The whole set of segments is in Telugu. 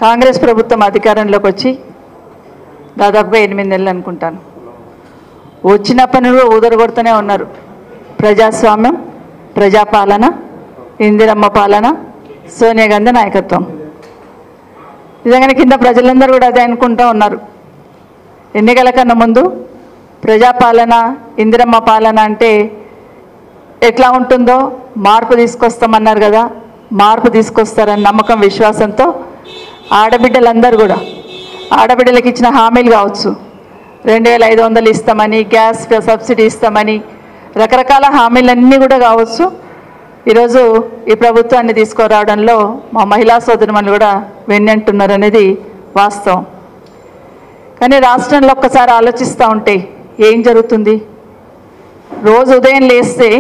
కాంగ్రెస్ ప్రభుత్వం అధికారంలోకి వచ్చి దాదాపుగా 8 నెలలు అనుకుంటాను. వచ్చినప్పటి నుండి ఊదరగొడుతూనే ఉన్నారు. ప్రజాస్వామ్యం, ప్రజాపాలన, ఇందిరమ్మ పాలన, సోనియా గాంధీ నాయకత్వం. నిజంగానే కింద ప్రజలందరూ కూడా అదే అనుకుంటూ ఉన్నారు. ఎన్నికల కన్నా ముందు ప్రజాపాలన, ఇందిరమ్మ పాలన అంటే ఎట్లా ఉంటుందో మార్పు తీసుకొస్తామన్నారు కదా. మార్పు తీసుకొస్తారని నమ్మకం, విశ్వాసంతో ఆడబిడ్డలందరూ కూడా ఆడబిడ్డలకు ఇచ్చిన హామీలు కావచ్చు, 2500 ఇస్తామని, గ్యాస్ సబ్సిడీ ఇస్తామని, రకరకాల హామీలన్నీ కూడా కావచ్చు, ఈరోజు ఈ ప్రభుత్వాన్ని తీసుకురావడంలో మా మహిళా సోదరుమణులు కూడా వెన్నంటున్నారు అనేది వాస్తవం. కానీ రాష్ట్రంలో ఒక్కసారి ఆలోచిస్తూ ఉంటే ఏం జరుగుతుంది? రోజు ఉదయం లేస్తే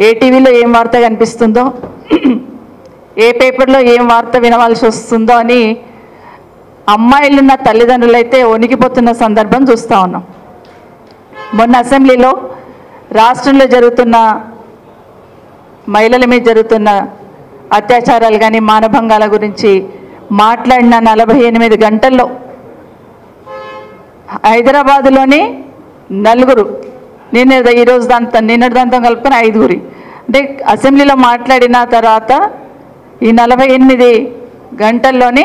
ఏ టీవీలో ఏం వార్త కనిపిస్తుందో, ఏ పేపర్లో ఏం వార్త వినవలసి వస్తుందో అని అమ్మాయిలున్న తల్లిదండ్రులు అయితే వణికిపోతున్న సందర్భం చూస్తూ ఉన్నాం. మొన్న అసెంబ్లీలో రాష్ట్రంలో జరుగుతున్న మహిళల మీద జరుగుతున్న అత్యాచారాలు కానీ మానభంగాల గురించి మాట్లాడిన 48 గంటల్లో హైదరాబాదులోనే 4, ఈరోజు నిన్నటి దాంతో కలుపుకొని 5. అంటే అసెంబ్లీలో మాట్లాడిన తర్వాత ఈ 48 గంటల్లోనే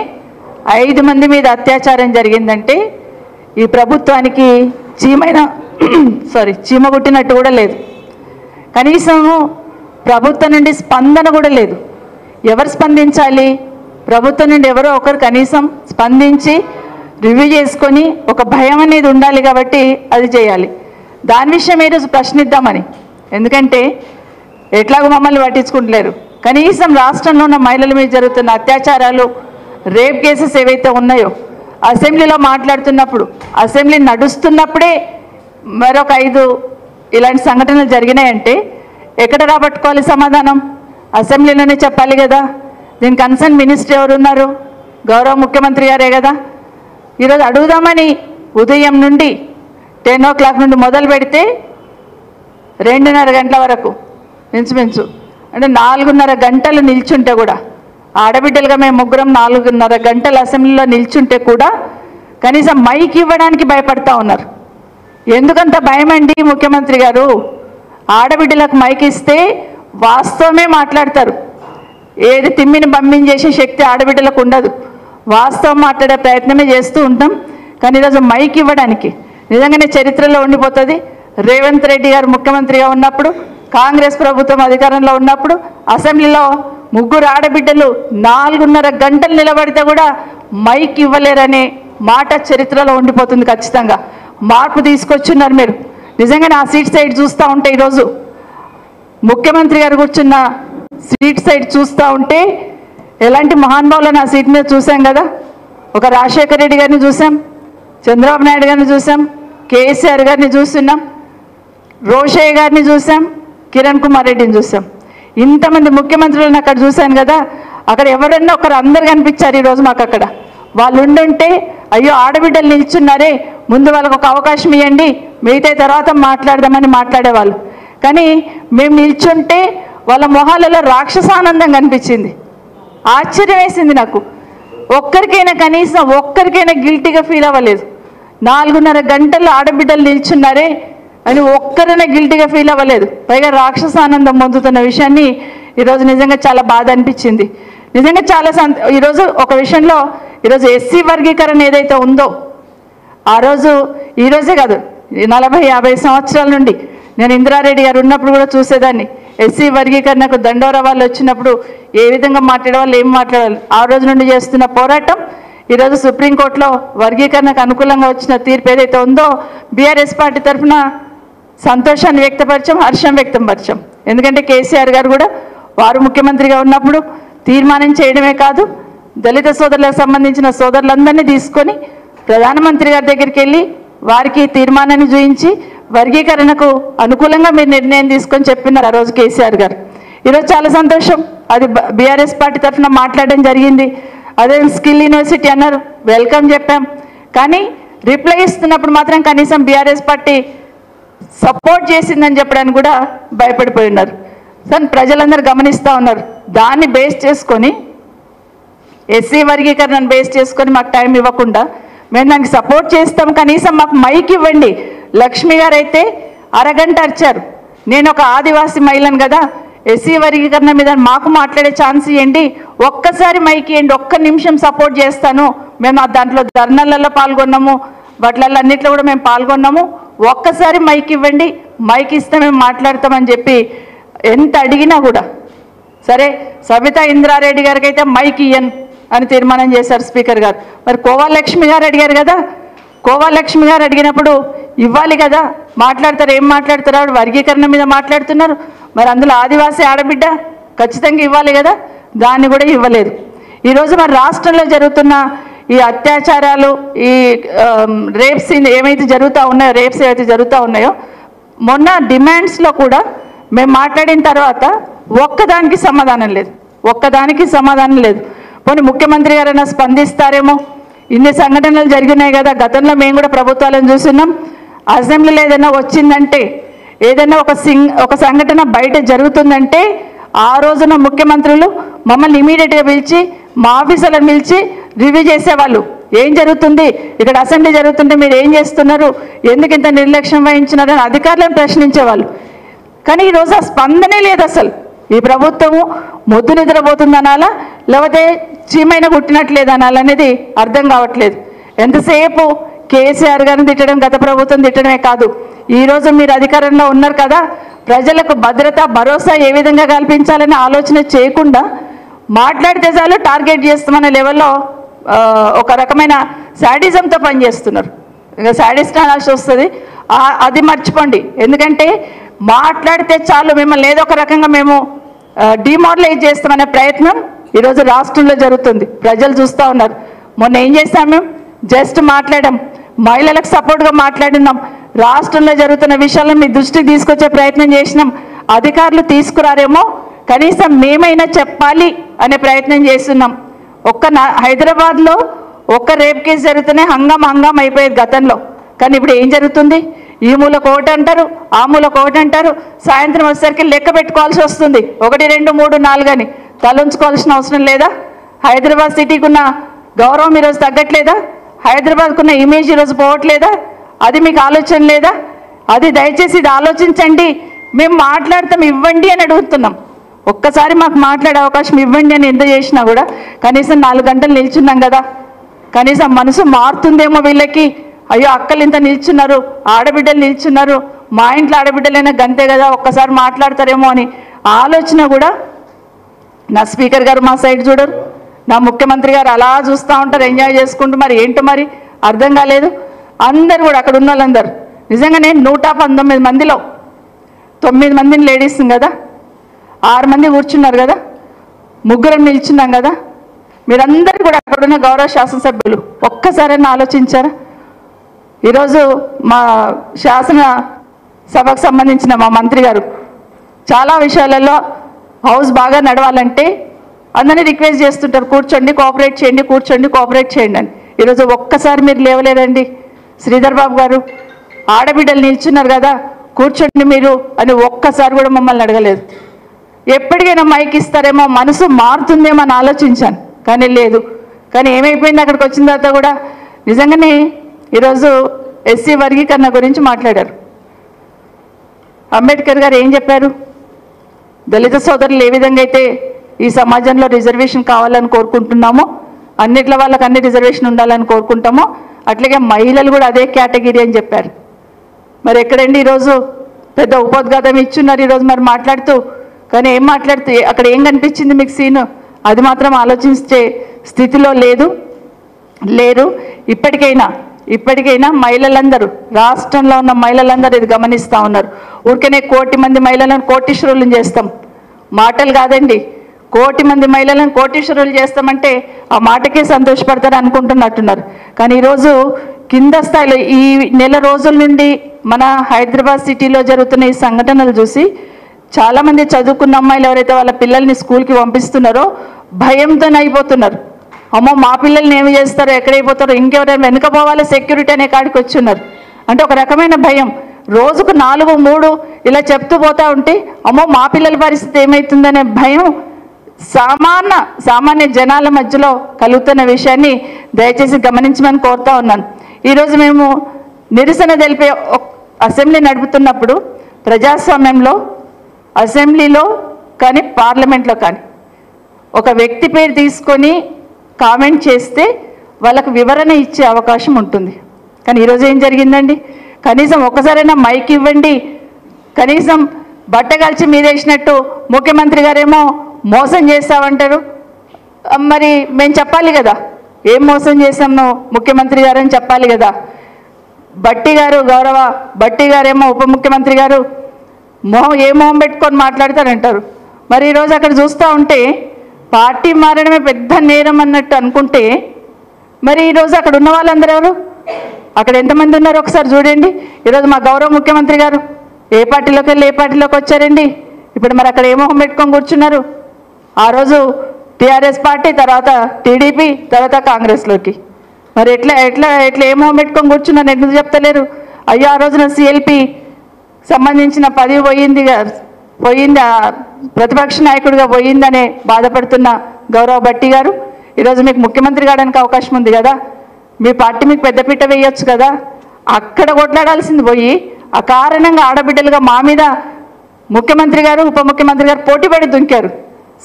5 మంది మీద అత్యాచారం జరిగిందంటే ఈ ప్రభుత్వానికి చీమ కుట్టినట్టు కూడా లేదు. కనీసం ప్రభుత్వం నుండి స్పందన కూడా లేదు. ఎవరు స్పందించాలి? ప్రభుత్వం నుండి ఎవరో ఒకరు కనీసం స్పందించి రివ్యూ చేసుకొని ఒక భయం అనేది ఉండాలి కాబట్టి అది చేయాలి. దాని విషయం ఈరోజు ప్రశ్నిద్దామని. ఎందుకంటే ఎట్లాగో మమ్మల్ని పట్టించుకుంటలేరు. కనీసం రాష్ట్రంలో ఉన్న మహిళల మీద జరుగుతున్న అత్యాచారాలు, రేప్ కేసెస్ ఏవైతే ఉన్నాయో అసెంబ్లీలో మాట్లాడుతున్నప్పుడు, అసెంబ్లీ నడుస్తున్నప్పుడే మరొక 5 ఇలాంటి సంఘటనలు జరిగినాయంటే ఎక్కడ రాబట్టుకోవాలి సమాధానం? అసెంబ్లీలోనే చెప్పాలి కదా. దీని కన్సర్న్ మినిస్టర్ ఎవరున్నారు? గౌరవ ముఖ్యమంత్రి గారే కదా. ఈరోజు అడుగుదామని ఉదయం నుండి 10 o'clock నుండి మొదలు పెడితే 2:30 గంటల వరకు మించుమించు అంటే 4:30 గంటలు నిల్చుంటే కూడా, ఆడబిడ్డలుగా మేము ముగ్గురం 4:30 గంటలు అసెంబ్లీలో నిల్చుంటే కూడా కనీసం మైక్ ఇవ్వడానికి భయపడతా ఉన్నారు. ఎందుకంత భయం అండి ముఖ్యమంత్రి గారు? ఆడబిడ్డలకు మైక్ ఇస్తే వాస్తవమే మాట్లాడతారు. ఏది తిమ్మిని పంపించేసే శక్తి ఆడబిడ్డలకు ఉండదు. వాస్తవం మాట్లాడే ప్రయత్నమే చేస్తూ ఉంటాం. కానీ ఈరోజు మైక్ ఇవ్వడానికి నిజంగానే చరిత్రలో ఉండిపోతుంది. రేవంత్ రెడ్డి గారు ముఖ్యమంత్రిగా ఉన్నప్పుడు, కాంగ్రెస్ ప్రభుత్వం అధికారంలో ఉన్నప్పుడు అసెంబ్లీలో 3 ఆడబిడ్డలు 4:30 గంటలు నిలబడితే కూడా మైక్ ఇవ్వలేరనే మాట చరిత్రలో ఉండిపోతుంది. ఖచ్చితంగా మార్పు తీసుకొచ్చున్నారు మీరు. నిజంగానే ఆ సీట్ సైడ్ చూస్తూ ఉంటే ఈరోజు ముఖ్యమంత్రి గారు కూర్చున్న సీట్ సైడ్ చూస్తూ ఉంటే ఎలాంటి మహానుభావులను ఆ సీట్ మీద చూసాం కదా. ఒక రాజశేఖర రెడ్డి గారిని చూసాం, చంద్రబాబు నాయుడు గారిని చూసాం, కేసీఆర్ గారిని చూస్తున్నాం, రోషయ్య గారిని చూసాం, కిరణ్ కుమార్ రెడ్డిని చూసాం. ఇంతమంది ముఖ్యమంత్రులను అక్కడ చూశాను కదా. అక్కడ ఎవరన్నా ఒకరు అందరు కనిపించారు ఈరోజు మాకు. అక్కడ వాళ్ళు ఉండుంటే అయ్యో ఆడబిడ్డలు నిల్చున్నారే, ముందు వాళ్ళకు ఒక అవకాశం ఇవ్వండి, మిగతా తర్వాత మాట్లాడదామని మాట్లాడేవాళ్ళు. కానీ మేము నిల్చుంటే వాళ్ళ మొహాలలో రాక్షసానందం కనిపించింది. ఆశ్చర్యం వేసింది నాకు. ఒక్కరికైనా కనీసం ఒక్కరికైనా గిల్టీగా ఫీల్ అవ్వలేదు. 4:30 గంటలు ఆడబిడ్డలు నిల్చున్నారే అని ఒక్కరైనా గిల్టీగా ఫీల్ అవ్వలేదు. పైగా రాక్షసానందం పొందుతున్న విషయాన్ని ఈరోజు నిజంగా చాలా బాధ అనిపించింది. నిజంగా చాలా ఈరోజు ఒక విషయంలో ఈరోజు ఎస్సీ వర్గీకరణ ఏదైతే ఉందో ఆ రోజు, ఈరోజే కాదు 40-50 సంవత్సరాల నుండి నేను ఇందిరారెడ్డి గారు ఉన్నప్పుడు కూడా చూసేదాన్ని. ఎస్సీ వర్గీకరణకు దండోరా వాళ్ళు వచ్చినప్పుడు ఏ విధంగా మాట్లాడేవాళ్ళు, ఏం మాట్లాడాలి, ఆ రోజు నుండి చేస్తున్న పోరాటం ఈరోజు సుప్రీంకోర్టులో వర్గీకరణకు అనుకూలంగా వచ్చిన తీర్పు ఏదైతే ఉందో బీఆర్ఎస్ పార్టీ తరఫున సంతోషాన్ని వ్యక్తపరిచాం, హర్షం వ్యక్తపరిచాం. ఎందుకంటే కేసీఆర్ గారు కూడా వారు ముఖ్యమంత్రిగా ఉన్నప్పుడు తీర్మానం చేయడమే కాదు, దళిత సోదరులకు సంబంధించిన సోదరులందరినీ తీసుకొని ప్రధానమంత్రి గారి దగ్గరికి వెళ్ళి వారికి తీర్మానాన్ని చూపించి వర్గీకరణకు అనుకూలంగా మీరు నిర్ణయం తీసుకొని చెప్పినారు ఆ రోజు కేసీఆర్ గారు. ఈరోజు చాలా సంతోషం. అది బీఆర్ఎస్ పార్టీ తరఫున మాట్లాడడం జరిగింది. అదే స్కిల్ యూనివర్సిటీ అన్నారు, వెల్కమ్ చెప్పాం. కానీ రిప్లై ఇస్తున్నప్పుడు మాత్రం కనీసం బీఆర్ఎస్ పార్టీ సపోర్ట్ చేసిందని చెప్పడానికి కూడా భయపడిపోయి ఉన్నారు. దాన్ని ప్రజలందరూ గమనిస్తూ ఉన్నారు. దాన్ని బేస్ చేసుకొని ఎస్సీ వర్గీకరణను బేస్ చేసుకొని మాకు టైం ఇవ్వకుండా మేము దానికి సపోర్ట్ చేస్తాం, కనీసం మాకు మైక్ ఇవ్వండి. లక్ష్మి గారు అయితే అరగంట అరిచారు. నేను ఒక ఆదివాసీ మహిళను కదా, ఎస్సీ వర్గీకరణ మీద మాకు మాట్లాడే ఛాన్స్ ఇవ్వండి, ఒక్కసారి మైక్ ఇవ్వండి, ఒక్క నిమిషం సపోర్ట్ చేస్తాను. మేము దాంట్లో ధర్నాలలో పాల్గొన్నాము, వాటిలలో అన్నిట్లో కూడా మేము పాల్గొన్నాము, ఒక్కసారి మైక్ ఇవ్వండి, మైక్ ఇస్తే మేము మాట్లాడతామని చెప్పి ఎంత అడిగినా కూడా సరే సబితా ఇంద్రారెడ్డి గారికి అయితే మైక్ ఇయ్యను అని తీర్మానం చేశారు స్పీకర్ గారు. మరి కోవాలక్ష్మి గారు అడిగారు కదా, కోవాలక్ష్మి గారు అడిగినప్పుడు ఇవ్వాలి కదా, మాట్లాడతారు. ఏం మాట్లాడతారు? ఆవిడ వర్గీకరణ మీద మాట్లాడుతున్నారు. మరి అందులో ఆదివాసీ ఆడబిడ్డ ఖచ్చితంగా ఇవ్వాలి కదా, దాన్ని కూడా ఇవ్వలేదు. ఈరోజు మరి రాష్ట్రంలో జరుగుతున్న ఈ అత్యాచారాలు, ఈ రేప్స్ ఏమైతే జరుగుతూ ఉన్నాయో, రేప్స్ ఏవైతే జరుగుతూ ఉన్నాయో, మొన్న డిమాండ్స్లో కూడా మేము మాట్లాడిన తర్వాత ఒక్కదానికి సమాధానం లేదు, ఒక్కదానికి సమాధానం లేదు. పోనీ ముఖ్యమంత్రి గారైనా స్పందిస్తారేమో, ఇన్ని సంఘటనలు జరిగినాయి కదా, గతంలో మేము కూడా ప్రభుత్వాలను చూస్తున్నాం. అసెంబ్లీలో ఏదైనా వచ్చిందంటే, ఏదైనా ఒక సంఘటన బయట జరుగుతుందంటే ఆ రోజున ముఖ్యమంత్రులు మమ్మల్ని ఇమీడియట్గా పిలిచి, మా ఆఫీసర్లను పిలిచి రివ్యూ చేసేవాళ్ళు. ఏం జరుగుతుంది ఇక్కడ, అసెంబ్లీ జరుగుతుంటే మీరు ఏం చేస్తున్నారు, ఎందుకు ఇంత నిర్లక్ష్యం వహించినారని అధికారులను ప్రశ్నించేవాళ్ళు. కానీ ఈరోజు ఆ స్పందనే లేదు. అసలు ఈ ప్రభుత్వము మొద్దు నిద్రపోతుందనాలా, లేకపోతే చీమైన కుట్టినట్లేదనాలనేది అర్థం కావట్లేదు. ఎంతసేపు కేసీఆర్ గారిని తిట్టడం, గత ప్రభుత్వం తిట్టడమే కాదు, ఈరోజు మీరు అధికారంలో ఉన్నారు కదా, ప్రజలకు భద్రత భరోసా ఏ విధంగా కల్పించాలని ఆలోచన చేయకుండా మాట్లాడితే చాలు టార్గెట్ చేస్తామనే లెవెల్లో ఒక రకమైన శాడిజంతో పనిచేస్తున్నారు. ఇంకా శాడిస్ట్ అనాల్సి వస్తుంది, అది మర్చిపోండి. ఎందుకంటే మాట్లాడితే చాలు మిమ్మల్ని ఏదో ఒక రకంగా మేము డిమారలైజ్ చేస్తామనే ప్రయత్నం ఈరోజు రాష్ట్రంలో జరుగుతుంది. ప్రజలు చూస్తూ ఉన్నారు. మొన్న ఏం చేస్తాం, మేము జస్ట్ మాట్లాడాం, మహిళలకు సపోర్ట్గా మాట్లాడినాం, రాష్ట్రంలో జరుగుతున్న విషయాలను మీ దృష్టికి తీసుకొచ్చే ప్రయత్నం చేసినాం. అధికారులు తీసుకురారేమో, కనీసం మేమైనా చెప్పాలి అనే ప్రయత్నం చేస్తున్నాం. హైదరాబాద్లో ఒక్క రేప్ కేసు జరుగుతూనే హంగామా అయిపోయేది గతంలో. కానీ ఇప్పుడు ఏం జరుగుతుంది? ఈ మూలకు ఒకటి అంటారు, ఆ మూలకు ఒకటి అంటారు, సాయంత్రం వచ్చేసరికి లెక్క పెట్టుకోవాల్సి వస్తుంది. 1, 2, 3, 4 అని తలంచుకోవాల్సిన అవసరం లేదా? హైదరాబాద్ సిటీకి ఉన్న గౌరవం ఈరోజు తగ్గట్లేదా? హైదరాబాద్కున్న ఇమేజ్ ఈరోజు పోవట్లేదా? అది మీకు ఆలోచన లేదా? అది దయచేసి ఇది ఆలోచించండి. మేము మాట్లాడతాం, ఇవ్వండి అని అడుగుతున్నాం. ఒక్కసారి మాకు మాట్లాడే అవకాశం ఇవ్వండి అని ఎంత చేసినా కూడా కనీసం 4 గంటలు నిల్చున్నాం కదా, కనీసం మనసు మారుతుందేమో వీళ్ళకి. అయ్యో అక్కలు ఇంత నిల్చున్నారు, ఆడబిడ్డలు నిల్చున్నారు, మా ఇంట్లో ఆడబిడ్డలైనా గంతే కదా, ఒక్కసారి మాట్లాడతారేమో అని ఆలోచన కూడా నా స్పీకర్ గారు మా సైడ్ చూడరు, నా ముఖ్యమంత్రి గారు అలా చూస్తూ ఉంటారు, ఎంజాయ్ చేసుకుంటూ. మరి ఏంటో మరి అర్థం కాలేదు. అందరు కూడా అక్కడ ఉన్న వాళ్ళందరూ నిజంగానే 119 మందిలో 9 మందిని లేడీస్ కదా, 6 మంది కూర్చున్నారు కదా, 3 నిల్చున్నాం కదా, మీరందరూ కూడా అక్కడున్న గౌరవ శాసనసభ్యులు ఒక్కసారైనా ఆలోచించారా? ఈరోజు మా శాసన సభకు సంబంధించిన మా మంత్రి గారు చాలా విషయాలలో హౌస్ బాగా నడవాలంటే అందరినీ రిక్వెస్ట్ చేస్తుంటారు, కూర్చోండి కోఆపరేట్ చేయండి, కూర్చోండి కోఆపరేట్ చేయండి అని. ఈరోజు ఒక్కసారి మీరు లేవలేదండి. శ్రీధర్ బాబు గారు ఆడబిడ్డలు నిల్చున్నారు కదా, కూర్చోండి మీరు అని ఒక్కసారి కూడా మమ్మల్ని అడగలేదు. ఎప్పటికైనా మైక్ ఇస్తారేమో, మనసు మారుతుందేమో అని ఆలోచించాను, కానీ లేదు. కానీ ఏమైపోయింది, అక్కడికి వచ్చిన తర్వాత కూడా నిజంగానే ఈరోజు ఎస్సీ వర్గీకరణ గురించి మాట్లాడారు. అంబేద్కర్ గారు ఏం చెప్పారు? దళిత సోదరులు ఏ విధంగా అయితే ఈ సమాజంలో రిజర్వేషన్ కావాలని కోరుకుంటున్నామో, అన్నిట్ల వాళ్ళకి అన్ని రిజర్వేషన్ ఉండాలని కోరుకుంటామో, అట్లాగే మహిళలు కూడా అదే కేటగిరీ అని చెప్పారు. మరి ఎక్కడండి ఈరోజు పెద్ద ఉపోద్ఘాతం ఇచ్చున్నారు ఈరోజు మరి మాట్లాడుతూ. కానీ ఏం మాట్లాడుతూ అక్కడ ఏం కనిపించింది మీకు సీను? అది మాత్రం ఆలోచించే స్థితిలో లేరు. ఇప్పటికైనా మహిళలందరూ, రాష్ట్రంలో ఉన్న మహిళలందరూ ఇది గమనిస్తూ ఉన్నారు. ఊరికనే 1 కోటి మంది మహిళలను కోటీశ్వరులను చేస్తాం, మాటలు కాదండి, 1 కోటి మంది మహిళలను కోటీశ్వరులు చేస్తామంటే ఆ మాటకే సంతోషపడతారు అనుకుంటున్నట్టున్నారు. కానీ ఈరోజు కింద స్థాయిలో ఈ నెల రోజుల నుండి మన హైదరాబాద్ సిటీలో జరుగుతున్న ఈ సంఘటనలు చూసి చాలామంది చదువుకున్న అమ్మాయిలు ఎవరైతే వాళ్ళ పిల్లల్ని స్కూల్కి పంపిస్తున్నారో భయంతోనే అయిపోతున్నారు. అమ్మో మా పిల్లల్ని ఏమి చేస్తారో, ఎక్కడైపోతారో, ఇంకెవరైనా వెనుకపోవాలి సెక్యూరిటీ అనే కాడికి వచ్చున్నారు. అంటే ఒక రకమైన భయం. రోజుకు 4, 3 ఇలా చెప్తూ పోతూ ఉంటే అమ్మో మా పిల్లల పరిస్థితి ఏమవుతుందనే భయం సామాన్య జనాల మధ్యలో కలుగుతున్న విషయాన్ని దయచేసి గమనించమని కోరుతా ఉన్నాను. ఈరోజు మేము నిరసన తెలిపే అసెంబ్లీ నడుపుతున్నప్పుడు ప్రజాస్వామ్యంలో అసెంబ్లీలో కానీ పార్లమెంట్లో కానీ ఒక వ్యక్తి పేరు తీసుకొని కామెంట్ చేస్తే వాళ్ళకు వివరణ ఇచ్చే అవకాశం ఉంటుంది. కానీ ఈరోజు ఏం జరిగిందండి? కనీసం ఒక్కసారైనా మైక్ ఇవ్వండి. కనీసం బట్టగలిచి మీదేసినట్టు ముఖ్యమంత్రి గారేమో మోసం చేస్తామంటారు. మరి మేము చెప్పాలి కదా ఏం మోసం చేసాము ముఖ్యమంత్రి గారు అని చెప్పాలి కదా. బట్టి గారు, గౌరవ బట్టి గారేమో ఉప ముఖ్యమంత్రి గారు ఏ మొహం పెట్టుకొని మాట్లాడతారంటారు. మరి ఈరోజు అక్కడ చూస్తూ ఉంటే పార్టీ మారడమే పెద్ద నేరం అన్నట్టు అనుకుంటే మరి ఈరోజు అక్కడ ఉన్న వాళ్ళందరూ ఎవరు? అక్కడ ఎంతమంది ఉన్నారు ఒకసారి చూడండి. ఈరోజు మా గౌరవ ముఖ్యమంత్రి గారు ఏ పార్టీలోకి వెళ్ళి ఏ పార్టీలోకి వచ్చారండి? ఇప్పుడు మరి అక్కడ ఏ మొహం పెట్టుకొని కూర్చున్నారు? ఆ రోజు టీఆర్ఎస్ పార్టీ, తర్వాత టీడీపీ, తర్వాత కాంగ్రెస్లోకి. మరి ఎట్లా ఎట్లా ఎట్లా ఏ మొహం పెట్టుకొని కూర్చున్నారు? ఎందుకు చెప్తలేరు? అయ్యో ఆ రోజున సిఎల్పి సంబంధించిన పదవి పోయింది, ప్రతిపక్ష నాయకుడిగా పోయిందనే బాధపడుతున్న గౌరవ బట్టి గారు ఈరోజు మీకు ముఖ్యమంత్రి కావడానికి అవకాశం ఉంది కదా. మీ పార్టీ మీకు పెద్దపీట వేయొచ్చు కదా. అక్కడ కొట్లాడాల్సింది పోయి అకారణంగా ఆడబిడ్డలుగా మా మీద ముఖ్యమంత్రి గారు, ఉప ముఖ్యమంత్రి గారు పోటీపడి దుంకారు.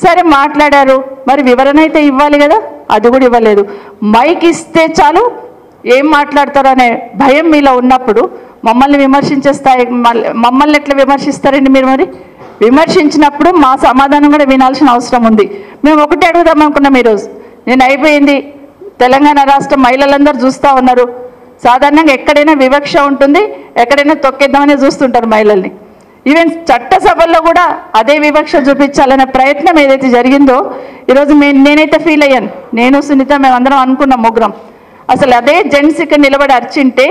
సరే మాట్లాడారు, మరి వివరణ అయితే ఇవ్వాలి కదా, అది కూడా ఇవ్వలేదు. మైక్ ఇస్తే చాలు ఏం మాట్లాడతారు అనే భయం మీలో ఉన్నప్పుడు మమ్మల్ని విమర్శించే స్థాయి మమ్మల్ని ఎట్లా విమర్శిస్తారండి మీరు? మరి విమర్శించినప్పుడు మా సమాధానం కూడా వినాల్సిన అవసరం ఉంది. మేము ఒకటే అడుగుదాం అనుకున్నాం ఈరోజు. నేను అయిపోయింది, తెలంగాణ రాష్ట్ర మహిళలందరూ చూస్తూ ఉన్నారు. సాధారణంగా ఎక్కడైనా వివక్ష ఉంటుంది, ఎక్కడైనా తొక్కేద్దామని చూస్తుంటారు మహిళల్ని. ఈవెన్ చట్టసభల్లో కూడా అదే వివక్ష చూపించాలనే ప్రయత్నం ఏదైతే జరిగిందో ఈరోజు నేనైతే ఫీల్ అయ్యాను. నేను సునీత మేమందరం అనుకున్నాం ముగ్గురం. అసలు అదే జెంట్స్ ఇక్కడ నిలబడి అర్చింటే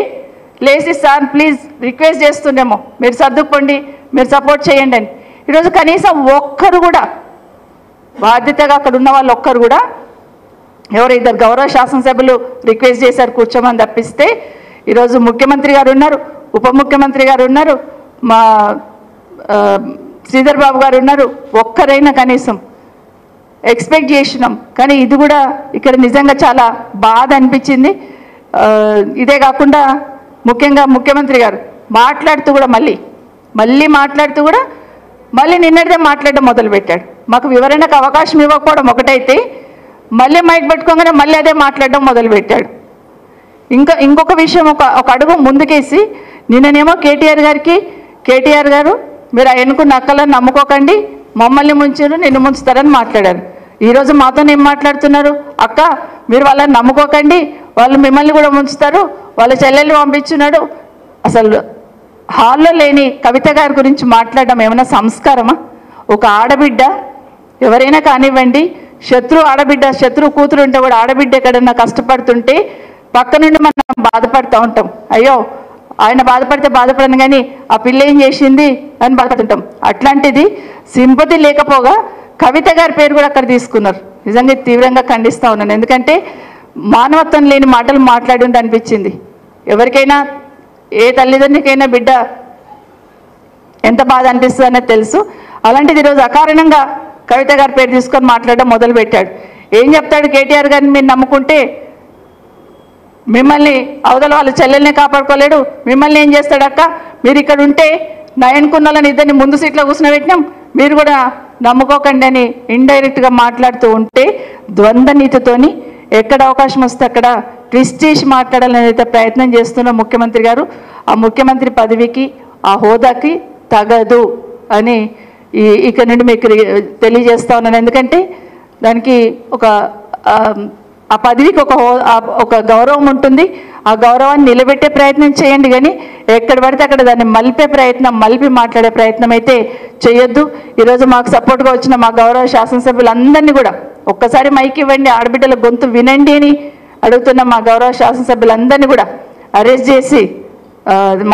లేసి సార్ ప్లీజ్ రిక్వెస్ట్ చేస్తుండేమో, మీరు సర్దుకోండి, మీరు సపోర్ట్ చేయండి అని. ఈరోజు కనీసం ఒక్కరు కూడా బాధ్యతగా అక్కడ ఉన్న వాళ్ళు ఒక్కరు కూడా, ఎవరు ఇద్దరు గౌరవ శాసనసభ్యులు రిక్వెస్ట్ చేశారు కూర్చోమని తప్పిస్తే ఈరోజు ముఖ్యమంత్రి గారు ఉన్నారు, ఉప ముఖ్యమంత్రి గారు ఉన్నారు, మా శ్రీధర్ బాబు గారు ఉన్నారు. ఒక్కరైనా కనీసం ఎక్స్పెక్ట్ చేసినాం. కానీ ఇది కూడా ఇక్కడ నిజంగా చాలా బాధ అనిపించింది. ఇదే కాకుండా ముఖ్యంగా ముఖ్యమంత్రి గారు మాట్లాడుతూ కూడా మళ్ళీ మాట్లాడుతూ కూడా మళ్ళీ నిన్నటిదే మాట్లాడడం మొదలుపెట్టాడు. మాకు వివరణకు అవకాశం ఇవ్వకపోవడం ఒకటైతే మళ్ళీ మైక్ పెట్టుకోగానే మళ్ళీ అదే మాట్లాడడం మొదలుపెట్టాడు. ఇంకొక విషయం ఒక అడుగు ముందుకేసి నిన్ననేమో కేటీఆర్ గారు మీరు ఎన్నుకున్న అక్కలను నమ్ముకోకండి, మమ్మల్ని ముంచారు, నిన్ను ముంచుతారని మాట్లాడారు. ఈరోజు మాతో ఏం మాట్లాడుతున్నారు? అక్క మీరు వాళ్ళని నమ్ముకోకండి, వాళ్ళు మిమ్మల్ని కూడా ముంచుతారు, వాళ్ళ చెల్లెల్ని పంపించున్నాడు. అసలు హాల్లో లేని కవిత గారి గురించి మాట్లాడడం ఏమైనా సంస్కారమా? ఒక ఆడబిడ్డ ఎవరైనా కానివ్వండి, శత్రు కూతురు ఉంటే కూడా ఆడబిడ్డ ఎక్కడన్నా కష్టపడుతుంటే పక్క నుండి మనం బాధపడుతూ ఉంటాం. అయ్యో ఆయన బాధపడితే బాధపడను కానీ ఆ పిల్ల ఏం చేసింది అని బాధపడుతుంటాం. అట్లాంటిది సింపతి లేకపోగా కవిత గారి పేరు కూడా అక్కడ తీసుకున్నారు. నిజంగా తీవ్రంగా ఖండిస్తూ ఉన్నాను. ఎందుకంటే మానవత్వం లేని మాటలు మాట్లాడి ఉండి అనిపించింది. ఎవరికైనా ఏ తల్లిదండ్రులకైనా బిడ్డ ఎంత బాధ అనిపిస్తుంది అనేది తెలుసు. అలాంటిది ఈరోజు అకారణంగా కవిత గారి పేరు తీసుకొని మాట్లాడడం మొదలుపెట్టాడు. ఏం చెప్తాడు? కేటీఆర్ గారిని మీరు నమ్ముకుంటే మిమ్మల్ని అవతల వాళ్ళ చెల్లెల్ని కాపాడుకోలేడు, మిమ్మల్ని ఏం చేస్తాడు అక్క, మీరు ఇక్కడ ఉంటే నయన్కున్నలని ఇద్దరిని ముందు సీట్లో కూర్చునబెట్టినాం, మీరు కూడా నమ్ముకోకండి అని ఇండైరెక్ట్గా మాట్లాడుతూ ఉంటే ద్వంద్వ నీతితోని ఎక్కడ అవకాశం వస్తే అక్కడ ట్విస్ట్ చేసి మాట్లాడాలని అయితే ప్రయత్నం చేస్తున్న ముఖ్యమంత్రి గారు ఆ ముఖ్యమంత్రి పదవికి ఆ హోదాకి తగదు అని ఇక్కడ నుండి మీకు తెలియజేస్తా ఉన్నాను. ఎందుకంటే దానికి ఆ పదవికి ఒక గౌరవం ఉంటుంది. ఆ గౌరవాన్ని నిలబెట్టే ప్రయత్నం చేయండి, కానీ ఎక్కడ పడితే అక్కడ దాన్ని మలిపి మాట్లాడే ప్రయత్నం అయితే చేయొద్దు. ఈరోజు మాకు సపోర్ట్గా వచ్చిన మా గౌరవ శాసనసభ్యులందరినీ కూడా ఒక్కసారి మైక్ ఇవ్వండి, ఆడబిడ్డల గొంతు వినండి అని అడుగుతున్న మా గౌరవ శాసనసభ్యులందరినీ కూడా అరెస్ట్ చేసి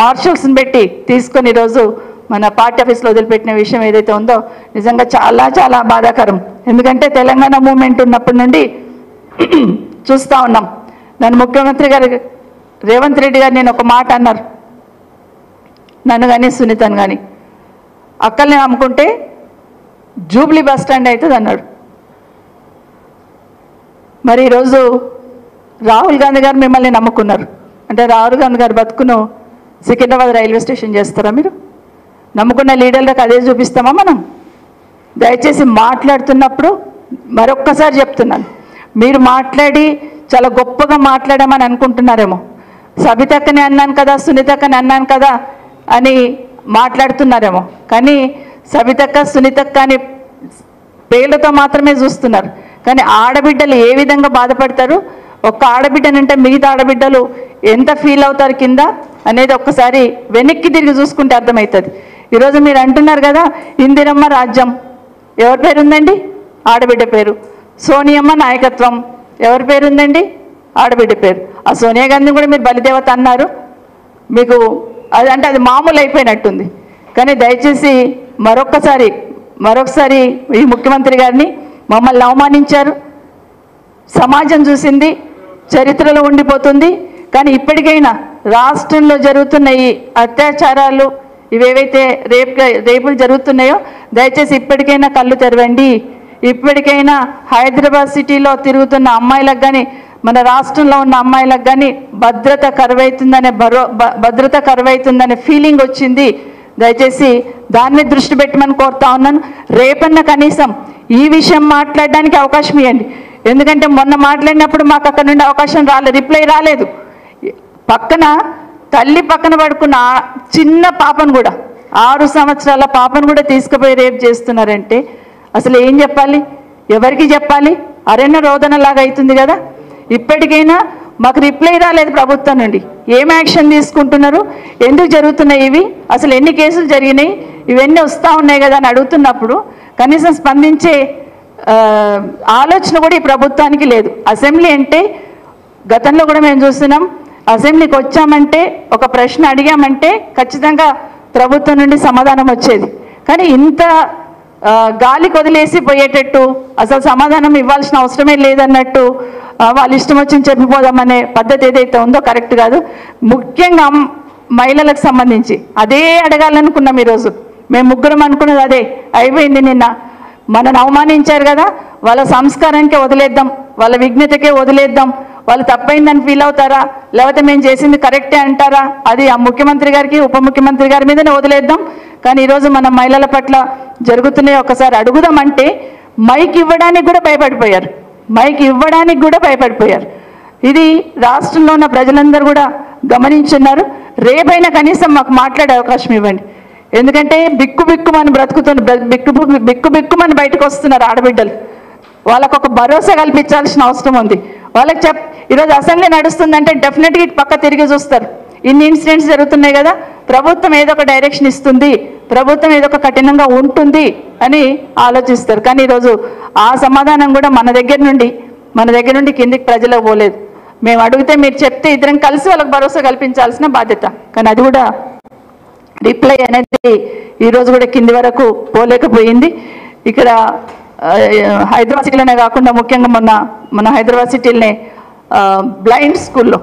మార్షల్స్ని పెట్టి తీసుకొని ఈరోజు మన పార్టీ ఆఫీస్లో వదిలిపెట్టిన విషయం ఏదైతే ఉందో నిజంగా చాలా చాలా బాధాకరం. ఎందుకంటే తెలంగాణ మూమెంట్ ఉన్నప్పటి నుండి చూస్తూ ఉన్నాం. నన్ను ముఖ్యమంత్రి గారు రేవంత్ రెడ్డి గారు నేను ఒక మాట అన్నారు, నన్ను కానీ సునీతను కానీ, అక్కల్ని నమ్ముకుంటే జూబ్లీ బస్ స్టాండ్ అవుతుంది అన్నాడు. మరి ఈరోజు రాహుల్ గాంధీ గారు మిమ్మల్ని నమ్ముకున్నారు అంటే రాహుల్ గాంధీ గారు బతుకును సికింద్రాబాద్ రైల్వే స్టేషన్ చేస్తారా మీరు? నమ్ముకున్న లీడర్లకు అదే చూపిస్తామా మనం? దయచేసి మాట్లాడుతున్నప్పుడు మరొక్కసారి చెప్తున్నాను, మీరు మాట్లాడి చాలా గొప్పగా మాట్లాడామని అనుకుంటున్నారేమో. సబితక్కని అన్నాను కదా, సునీతక్కని అన్నాను కదా అని మాట్లాడుతున్నారేమో. కానీ సబితక్క, సునీతక్క అని పేర్లతో మాత్రమే చూస్తున్నారు. కానీ ఆడబిడ్డలు ఏ విధంగా బాధపడతారు, ఒక్క ఆడబిడ్డనంటే మిగతా ఆడబిడ్డలు ఎంత ఫీల్ అవుతారు కింద అనేది ఒక్కసారి వెనక్కి తిరిగి చూసుకుంటే అర్థమవుతుంది. ఈరోజు మీరు అంటున్నారు కదా ఇందిరమ్మ రాజ్యం, ఎవరి పేరు ఉందండి? ఆడబిడ్డ పేరు. సోనియమ్మ నాయకత్వం, ఎవరి పేరు ఉందండి? ఆడబిడ్డ పేరు. ఆ సోనియా గాంధీ కూడా మీరు బలిదేవత అన్నారు. మీకు అదంటే అది మామూలు అయిపోయినట్టుంది. కానీ దయచేసి మరొకసారి ఈ ముఖ్యమంత్రి గారిని మమ్మల్ని అవమానించారు. సమాజం చూసింది, చరిత్రలో ఉండిపోతుంది. కానీ ఇప్పటికైనా రాష్ట్రంలో జరుగుతున్న ఈ అత్యాచారాలు, ఇవేవైతే రేపులు జరుగుతున్నాయో దయచేసి ఇప్పటికైనా కళ్ళు తెరవండి. ఇప్పటికైనా హైదరాబాద్ సిటీలో తిరుగుతున్న అమ్మాయిలకు కానీ, మన రాష్ట్రంలో ఉన్న అమ్మాయిలకు కానీ భద్రత కరువైతుందనే ఫీలింగ్ వచ్చింది. దయచేసి దాని మీద దృష్టి పెట్టమని కోరుతా ఉన్నాను. రేపన్న కనీసం ఈ విషయం మాట్లాడడానికి అవకాశం ఇవ్వండి. ఎందుకంటే మొన్న మాట్లాడినప్పుడు మాకు అక్కడ నుండి అవకాశం రిప్లై రాలేదు. తల్లి పక్కన పడుకున్న చిన్న పాపను కూడా, 6 సంవత్సరాల పాపను కూడా తీసుకుపోయి రేపు చేస్తున్నారంటే అసలు ఏం చెప్పాలి? ఎవరికి చెప్పాలి? అరణ్య రోదనలాగా అవుతుంది కదా. ఇప్పటికైనా మాకు రిప్లై రాలేదు ప్రభుత్వం నుండి. ఏం యాక్షన్ తీసుకుంటున్నారు? ఎందుకు జరుగుతున్నాయి ఇవి? అసలు ఎన్ని కేసులు జరిగినాయి? ఇవన్నీ వస్తూ ఉన్నాయి కదా అని అడుగుతున్నప్పుడు కనీసం స్పందించే ఆలోచన కూడా ఈ ప్రభుత్వానికి లేదు. అసెంబ్లీ అంటే గతంలో కూడా మేము చూస్తున్నాం, అసెంబ్లీకి వచ్చామంటే ఒక ప్రశ్న అడిగామంటే ఖచ్చితంగా ప్రభుత్వం నుండి సమాధానం వచ్చేది. కానీ ఇంత గాలికి వదిలేసి పోయేటట్టు, అసలు సమాధానం ఇవ్వాల్సిన అవసరమే లేదన్నట్టు వాళ్ళు ఇష్టం వచ్చింది చెప్పిపోదామనే పద్ధతి ఏదైతే ఉందో కరెక్ట్ కాదు. ముఖ్యంగా మహిళలకు సంబంధించి అదే అడగాలనుకున్నాం. ఈరోజు మేము ముగ్గురం అనుకున్నది అదే అయిపోయింది. నిన్న మనను అవమానించారు కదా, వాళ్ళ సంస్కారానికే వదిలేద్దాం, వాళ్ళ విజ్ఞతకే వదిలేద్దాం. వాళ్ళు తప్పైందని ఫీల్ అవుతారా, లేకపోతే మేము చేసింది కరెక్టే అంటారా, అది ఆ ముఖ్యమంత్రి గారికి, ఉప ముఖ్యమంత్రి గారి మీదనే వదిలేద్దాం. కానీ ఈరోజు మన మహిళల పట్ల జరుగుతున్నాయి ఒకసారి అడుగుదామంటే మైక్ ఇవ్వడానికి కూడా భయపడిపోయారు. ఇది రాష్ట్రంలో ఉన్న ప్రజలందరూ కూడా గమనించున్నారు. రేపైనా కనీసం మాకు మాట్లాడే అవకాశం ఇవ్వండి. ఎందుకంటే బిక్కుమని బిక్కుమని బయటకు వస్తున్నారు ఆడబిడ్డలు. వాళ్ళకు ఒక భరోసా కల్పించాల్సిన అవసరం ఉంది. వాళ్ళకి ఈరోజు అసెంబ్లీ నడుస్తుందంటే డెఫినెట్గా ఇటు పక్క తిరిగి చూస్తారు. ఇన్ని ఇన్సిడెంట్స్ జరుగుతున్నాయి కదా, ప్రభుత్వం ఏదో ఒక డైరెక్షన్ ఇస్తుంది, ప్రభుత్వం ఏదో ఒక కఠినంగా ఉంటుంది అని ఆలోచిస్తారు. కానీ ఈరోజు ఆ సమాధానం కూడా మన దగ్గర నుండి కిందికి ప్రజలకు పోలేదు. మేము అడిగితే మీరు చెప్తే ఇద్దరం కలిసి వాళ్ళకి భరోసా కల్పించాల్సిన బాధ్యత. కానీ అది కూడా రిప్లై అనేది ఈరోజు కూడా కింది వరకు పోలేకపోయింది. ఇక్కడ హైదరాబాద్ సిటీలోనే కాకుండా ముఖ్యంగా మన హైదరాబాద్ సిటీలోనే బ్లైండ్ స్కూల్లో,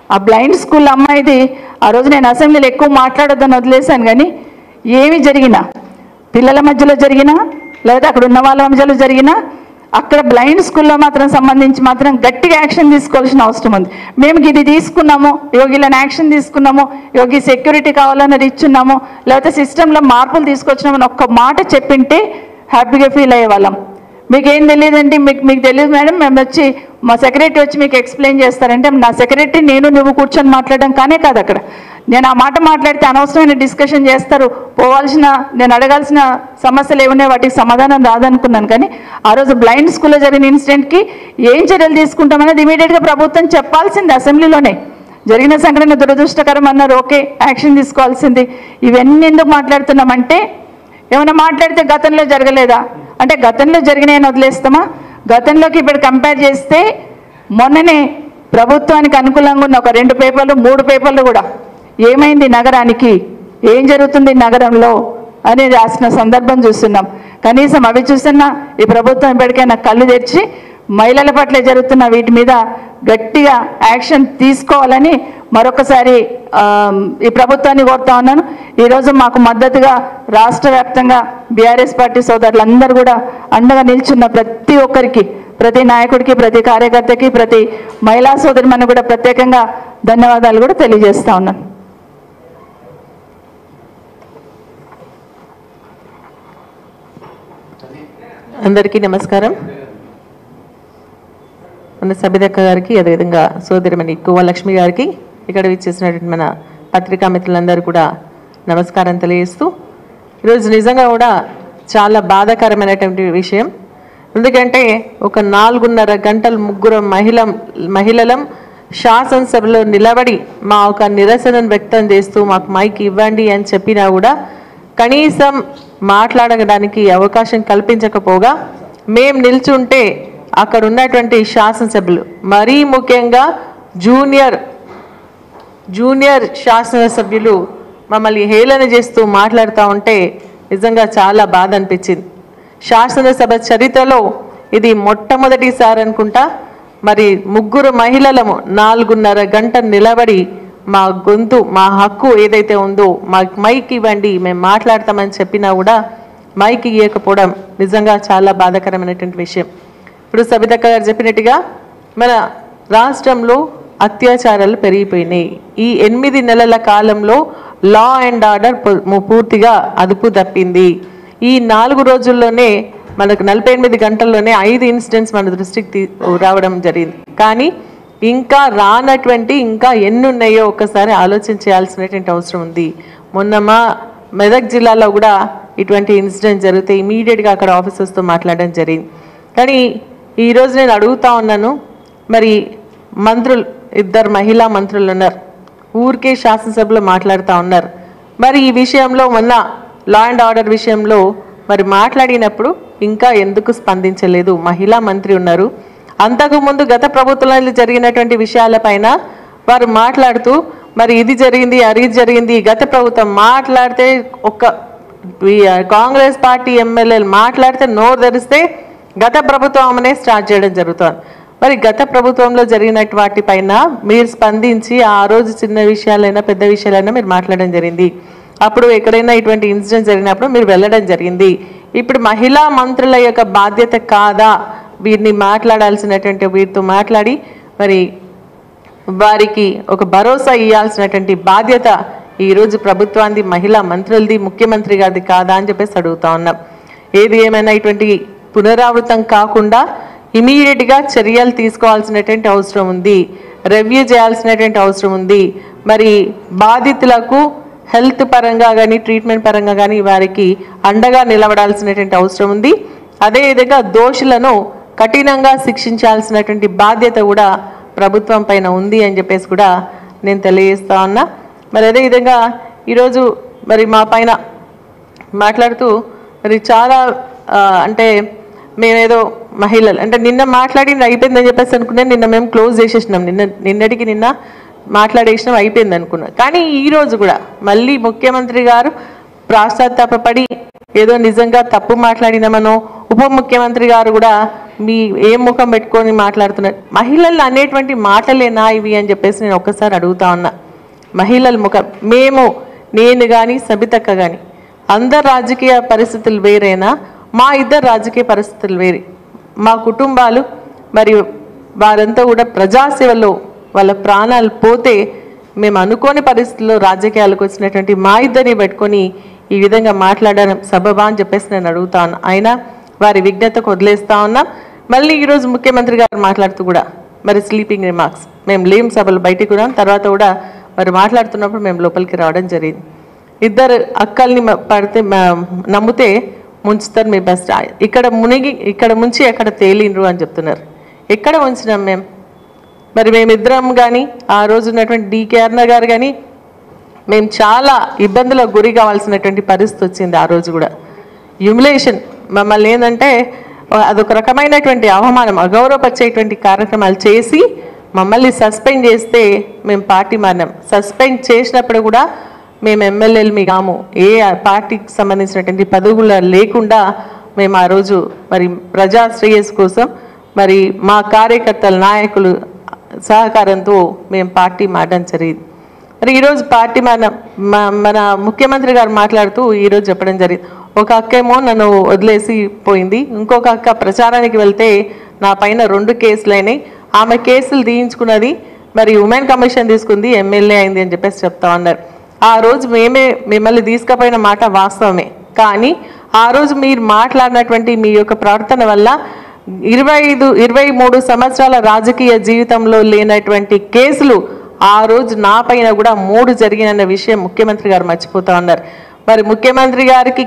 ఆ బ్లైండ్ స్కూల్ అమ్మాయిది ఆ రోజు నేను అసెంబ్లీలో ఎక్కువ మాట్లాడొద్దని వదిలేశాను. కానీ ఏమి జరిగినా, పిల్లల మధ్యలో జరిగినా లేదా అక్కడ ఉన్న వాళ్ళ మధ్యలో జరిగినా, అక్కడ బ్లైండ్ స్కూల్లో సంబంధించి గట్టిగా యాక్షన్ తీసుకోవాల్సిన అవసరం ఉంది. మేము ఇది తీసుకున్నాము, యోగిలను యాక్షన్ తీసుకున్నాము, యోగి సెక్యూరిటీ కావాలని ఇచ్చున్నాము, లేకపోతే సిస్టంలో మార్పులు తీసుకొచ్చినామని ఒక్క మాట చెప్పింటే హ్యాపీగా ఫీల్ అయ్యేవాళ్ళం. మీకేం తెలియదండి, మీకు తెలియదు మేడం, మేము వచ్చి మా సెక్రటరీ వచ్చి మీకు ఎక్స్ప్లెయిన్ చేస్తారంటే నా సెక్రటరీ నువ్వు కూర్చొని మాట్లాడడం కానే కాదు. అక్కడ నేను ఆ మాట మాట్లాడితే అనవసరమైన డిస్కషన్ చేస్తారు, నేను అడగాల్సిన సమస్యలు ఏమున్నాయి వాటికి సమాధానం రాదనుకున్నాను. కానీ ఆ రోజు బ్లైండ్ స్కూల్లో జరిగిన ఇన్సిడెంట్కి ఏం చర్యలు తీసుకుంటామనేది ఇమీడియట్గా ప్రభుత్వం చెప్పాల్సింది. అసెంబ్లీలోనే జరిగిన సంఘటన దురదృష్టకరం అన్నారు, ఓకే యాక్షన్ తీసుకోవాల్సింది. ఇవన్నీ ఎందుకు మాట్లాడుతున్నామంటే ఏమైనా మాట్లాడితే గతంలో జరగలేదా అంటే గతంలో జరిగినాయని వదిలేస్తామా? గతంలోకి ఇప్పుడు కంపేర్ చేస్తే మొన్ననే ప్రభుత్వానికి అనుకూలంగా ఉన్న ఒక 2 పేపర్లు 3 పేపర్లు కూడా ఏమైంది నగరానికి, ఏం జరుగుతుంది నగరంలో అనేది రాసిన సందర్భం చూస్తున్నాం. కనీసం అవి చూస్తున్నా ఈ ప్రభుత్వం ఇప్పటికైనా కళ్ళు తెరిచి మహిళల పట్ల జరుగుతున్న వీటి మీద గట్టిగా యాక్షన్ తీసుకోవాలని మరొకసారి ఈ ప్రభుత్వాన్ని కోరుతా ఉన్నాను. ఈరోజు మాకు మద్దతుగా రాష్ట్ర వ్యాప్తంగా బీఆర్ఎస్ పార్టీ సోదరులందరూ కూడా అండగా నిల్చున్న ప్రతి ఒక్కరికి ప్రతి నాయకుడికి, ప్రతి కార్యకర్తకి, ప్రతి మహిళా సోదరిమణి కూడా ప్రత్యేకంగా ధన్యవాదాలు కూడా తెలియజేస్తా ఉన్నాను. అందరికీ నమస్కారం. మన సబితక్క గారికి, అదేవిధంగా సోదరిమణి కువ్వలక్ష్మి గారికి, ఇక్కడ విచ్చేసినటువంటి మన పత్రికా మిత్రులందరూ కూడా నమస్కారం తెలియజేస్తూ, ఈరోజు నిజంగా కూడా చాలా బాధాకరమైనటువంటి విషయం. ఎందుకంటే ఒక 4.5 గంటలు ముగ్గురు మహిళలం శాసనసభలో నిలబడి మా ఒక నిరసనను వ్యక్తం చేస్తూ మాకు మైక్ ఇవ్వండి అని చెప్పినా కూడా కనీసం మాట్లాడడానికి అవకాశం కల్పించకపోగా మేము నిల్చుంటే అక్కడ ఉన్నటువంటి శాసనసభ్యులు, మరీ ముఖ్యంగా జూనియర్ శాసనసభ్యులు మమ్మల్ని హేళన చేస్తూ మాట్లాడుతూ ఉంటే నిజంగా చాలా బాధ అనిపించింది. శాసనసభ చరిత్రలో ఇది మొట్టమొదటిసారి అనుకుంటా. మరి ముగ్గురు మహిళలము 4.5 గంటలు నిలబడి మా గొంతు, మా హక్కు ఏదైతే ఉందో మాకు మైక్ ఇవ్వండి, మేము మాట్లాడతామని చెప్పినా కూడా మైక్ ఇవ్వకపోవడం నిజంగా చాలా బాధాకరమైనటువంటి విషయం. ఇప్పుడు సబితక్క గారు చెప్పినట్టుగా మన రాష్ట్రంలో అత్యాచారాలు పెరిగిపోయినాయి. ఈ 8 నెలల కాలంలో లా అండ్ ఆర్డర్ పూర్తిగా అదుపు తప్పింది. ఈ 4 రోజుల్లోనే మనకు 48 గంటల్లోనే 5 ఇన్సిడెంట్స్ మన దృష్టికి రావడం జరిగింది. కానీ ఇంకా రానటువంటి ఇంకా ఎన్ని ఉన్నాయో ఒక్కసారి ఆలోచన చేయాల్సినటువంటి అవసరం ఉంది. మొన్న మా మెదక్ జిల్లాలో కూడా ఇటువంటి ఇన్సిడెంట్ జరిగితే ఇమీడియట్గా అక్కడ ఆఫీసర్స్తో మాట్లాడడం జరిగింది. కానీ ఈరోజు నేను అడుగుతా ఉన్నాను, మరి మంత్రులు, 2 మహిళా మంత్రులు ఉన్నారు, ఊరికే శాసనసభలో మాట్లాడుతూ ఉన్నారు. మరి ఈ విషయంలో మొన్న లా అండ్ ఆర్డర్ విషయంలో మరి మాట్లాడినప్పుడు ఇంకా ఎందుకు స్పందించలేదు? మహిళా మంత్రి ఉన్నారు. అంతకుముందు గత ప్రభుత్వంలో జరిగినటువంటి విషయాలపైన వారు మాట్లాడుతూ మరి ఇది జరిగింది, అది జరిగింది, గత ప్రభుత్వం మాట్లాడితే ఒక కాంగ్రెస్ పార్టీ ఎమ్మెల్యేలు మాట్లాడితే నోరు తెరిస్తే గత ప్రభుత్వం అనే స్టార్ట్ చేయడం జరుగుతుంది. మరి గత ప్రభుత్వంలో జరిగిన వాటిపైన మీరు స్పందించి ఆ రోజు చిన్న విషయాలైనా పెద్ద విషయాలైనా మీరు మాట్లాడడం జరిగింది. అప్పుడు ఎక్కడైనా ఇటువంటి ఇన్సిడెంట్ జరిగినప్పుడు మీరు వెళ్ళడం జరిగింది. ఇప్పుడు మహిళా మంత్రుల యొక్క బాధ్యత కాదా వీరిని మాట్లాడాల్సినటువంటి, వీరితో మాట్లాడి మరి వారికి ఒక భరోసా ఇవ్వాల్సినటువంటి బాధ్యత ఈరోజు ప్రభుత్వాన్ని, మహిళా మంత్రులది, ముఖ్యమంత్రి గారిది కాదా అని చెప్పేసి అడుగుతా ఉన్నాం. ఏది ఏమైనా ఇటువంటి పునరావృతం కాకుండా ఇమీడియట్గా చర్యలు తీసుకోవాల్సినటువంటి అవసరం ఉంది, రివ్యూ చేయాల్సినటువంటి అవసరం ఉంది. మరి బాధితులకు హెల్త్ పరంగా కానీ, ట్రీట్మెంట్ పరంగా కానీ వారికి అండగా నిలబడాల్సినటువంటి అవసరం ఉంది. అదేవిధంగా దోషులను కఠినంగా శిక్షించాల్సినటువంటి బాధ్యత కూడా ప్రభుత్వం పైన ఉంది అని చెప్పేసి కూడా నేను తెలియజేస్తా ఉన్నా. మరి అదేవిధంగా ఈరోజు మరి మా పైన మాట్లాడుతూ మరి చాలా అంటే మేమేదో మహిళలు అంటే నిన్న మాట్లాడింది అయిపోయిందని చెప్పేసి అనుకున్నాను. నిన్న మేము క్లోజ్ చేసేసినాం, నిన్నటికి నిన్న మాట్లాడేసినాం, అయిపోయింది అనుకున్నాం. కానీ ఈరోజు కూడా మళ్ళీ ముఖ్యమంత్రి గారు ప్రాశ్చాత్తాపడి ఏదో నిజంగా తప్పు మాట్లాడినామనో, ఉప ముఖ్యమంత్రి గారు కూడా మీ ఏం ముఖం పెట్టుకొని మాట్లాడుతున్నారు, మహిళలు అనేటువంటి మాటలేనా ఇవి అని చెప్పేసి నేను ఒక్కసారి అడుగుతా ఉన్నా. మహిళల ముఖం, నేను కానీ సబితక్క కానీ అందరు రాజకీయ పరిస్థితులు వేరేనా, మా 2 రాజకీయ పరిస్థితులు వేరే. మా కుటుంబాలు మరియు వారంతా కూడా ప్రజాసేవలో వాళ్ళ ప్రాణాలు పోతే మేము అనుకోని పరిస్థితుల్లో రాజకీయాలకు వచ్చినటువంటి మా 2ని పెట్టుకొని ఈ విధంగా మాట్లాడడం సబబా అని చెప్పేసి నేను అడుగుతా ఉన్నా. అయినా వారి విజ్ఞతకు వదిలేస్తా ఉన్నా. మళ్ళీ ఈరోజు ముఖ్యమంత్రి గారు మాట్లాడుతూ కూడా మరి స్లీపింగ్ రిమార్క్స్, మేము లేం సభలు బయటికి కూడా తర్వాత కూడా మరి మాట్లాడుతున్నప్పుడు మేము లోపలికి రావడం జరిగింది. 2 అక్కల్ని పడితే నమ్మితే ముంచుతారు మీ బెస్ట్, ఇక్కడ ముంచి ఎక్కడ తేలిండ్రు అని చెప్తున్నారు. ఎక్కడ ఉంచినాం మేము? మరి మేమిద్దరం కానీ ఆ రోజు ఉన్నటువంటి డికే అరుణ గారు కానీ మేము చాలా ఇబ్బందులకు గురి కావాల్సినటువంటి పరిస్థితి వచ్చింది. ఆ రోజు కూడా హ్యూమిలేషన్, మమ్మల్ని ఏంటంటే అదొక రకమైనటువంటి అవమానం, అగౌరవపరిచేటువంటి కార్యక్రమాలు చేసి మమ్మల్ని సస్పెండ్ చేస్తే మేము పార్టీ మారినాం. సస్పెండ్ చేసినప్పుడు కూడా మేము ఎమ్మెల్యేలు మీ కాము, ఏ పార్టీకి సంబంధించినటువంటి పదవులు లేకుండా మేము ఆ రోజు మరి ప్రజా శ్రేయస్సు కోసం మరి మా కార్యకర్తల నాయకులు సహకారంతో మేము పార్టీ మారడం జరిగింది. మరి ఈరోజు పార్టీ మన ముఖ్యమంత్రి గారు మాట్లాడుతూ ఈరోజు చెప్పడం జరిగింది, ఒక అక్క ఏమో నన్ను వదిలేసి పోయింది, ఇంకొక అక్క ప్రచారానికి వెళ్తే నా పైన 2 కేసులు అయినాయి, ఆమె కేసులు తీయించుకున్నది, మరి ఉమెన్ కమిషన్ తీసుకుంది, ఎమ్మెల్యే అయింది అని చెప్పేసి చెప్తా ఉన్నారు. ఆ రోజు మిమ్మల్ని తీసుకుపోయిన మాట వాస్తవమే, కానీ ఆ రోజు మీరు మాట్లాడినటువంటి మీ యొక్క ప్రవర్తన వల్ల 23 సంవత్సరాల రాజకీయ జీవితంలో లేనటువంటి కేసులు ఆ రోజు నా పైన కూడా 3 జరిగినన్న విషయం ముఖ్యమంత్రి గారు మర్చిపోతా ఉన్నారు. మరి ముఖ్యమంత్రి గారికి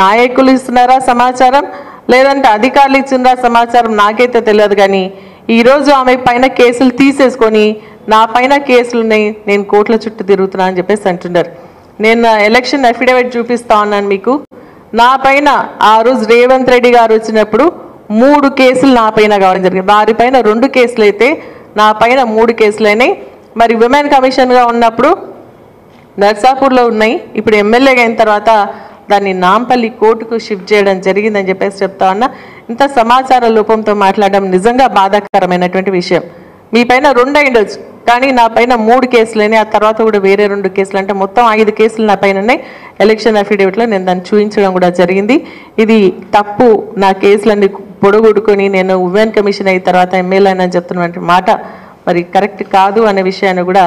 నాయకులు ఇస్తున్నారా సమాచారం, లేదంటే అధికారులు ఇస్తున్నారా సమాచారం నాకైతే తెలియదు. కానీ ఈరోజు ఆమె పైన కేసులు తీసేసుకొని నా పైన కేసులు ఉన్నాయి, నేను కోర్టుల చుట్టూ తిరుగుతున్నా అని చెప్పేసి అంటున్నారు. నేను ఎలక్షన్ అఫిడవిట్ చూపిస్తా ఉన్నాను మీకు. నా పైన ఆ రోజు రేవంత్ రెడ్డి గారు వచ్చినప్పుడు 3 కేసులు నా పైన కావడం జరిగింది. వారి పైన 2 కేసులు అయితే నా పైన 3 కేసులు అయినాయి. మరి విమెన్ కమిషన్గా ఉన్నప్పుడు నర్సాపూర్లో ఉన్నాయి, ఇప్పుడు ఎమ్మెల్యేగా అయిన తర్వాత దాన్ని నాంపల్లి కోర్టుకు షిఫ్ట్ చేయడం జరిగిందని చెప్పేసి చెప్తా ఉన్నా. ఇంత సమాచార లోపంతో మాట్లాడడం నిజంగా బాధాకరమైనటువంటి విషయం. మీ పైన 2 అయ్యిండొచ్చు, కానీ నా పైన 3 కేసులని, ఆ తర్వాత కూడా వేరే 2 కేసులు, అంటే మొత్తం 5 కేసులు నా పైన ఉన్నాయి. ఎలక్షన్ అఫిడవిట్లో నేను దాన్ని చూపించడం కూడా జరిగింది. ఇది తప్పు. నా కేసులన్నీ పొడగొట్టుకొని నేను ఉమెన్ కమిషన్ అయిన తర్వాత ఎమ్మెల్యే అని చెప్తున్నటువంటి మాట మరి కరెక్ట్ కాదు అనే విషయాన్ని కూడా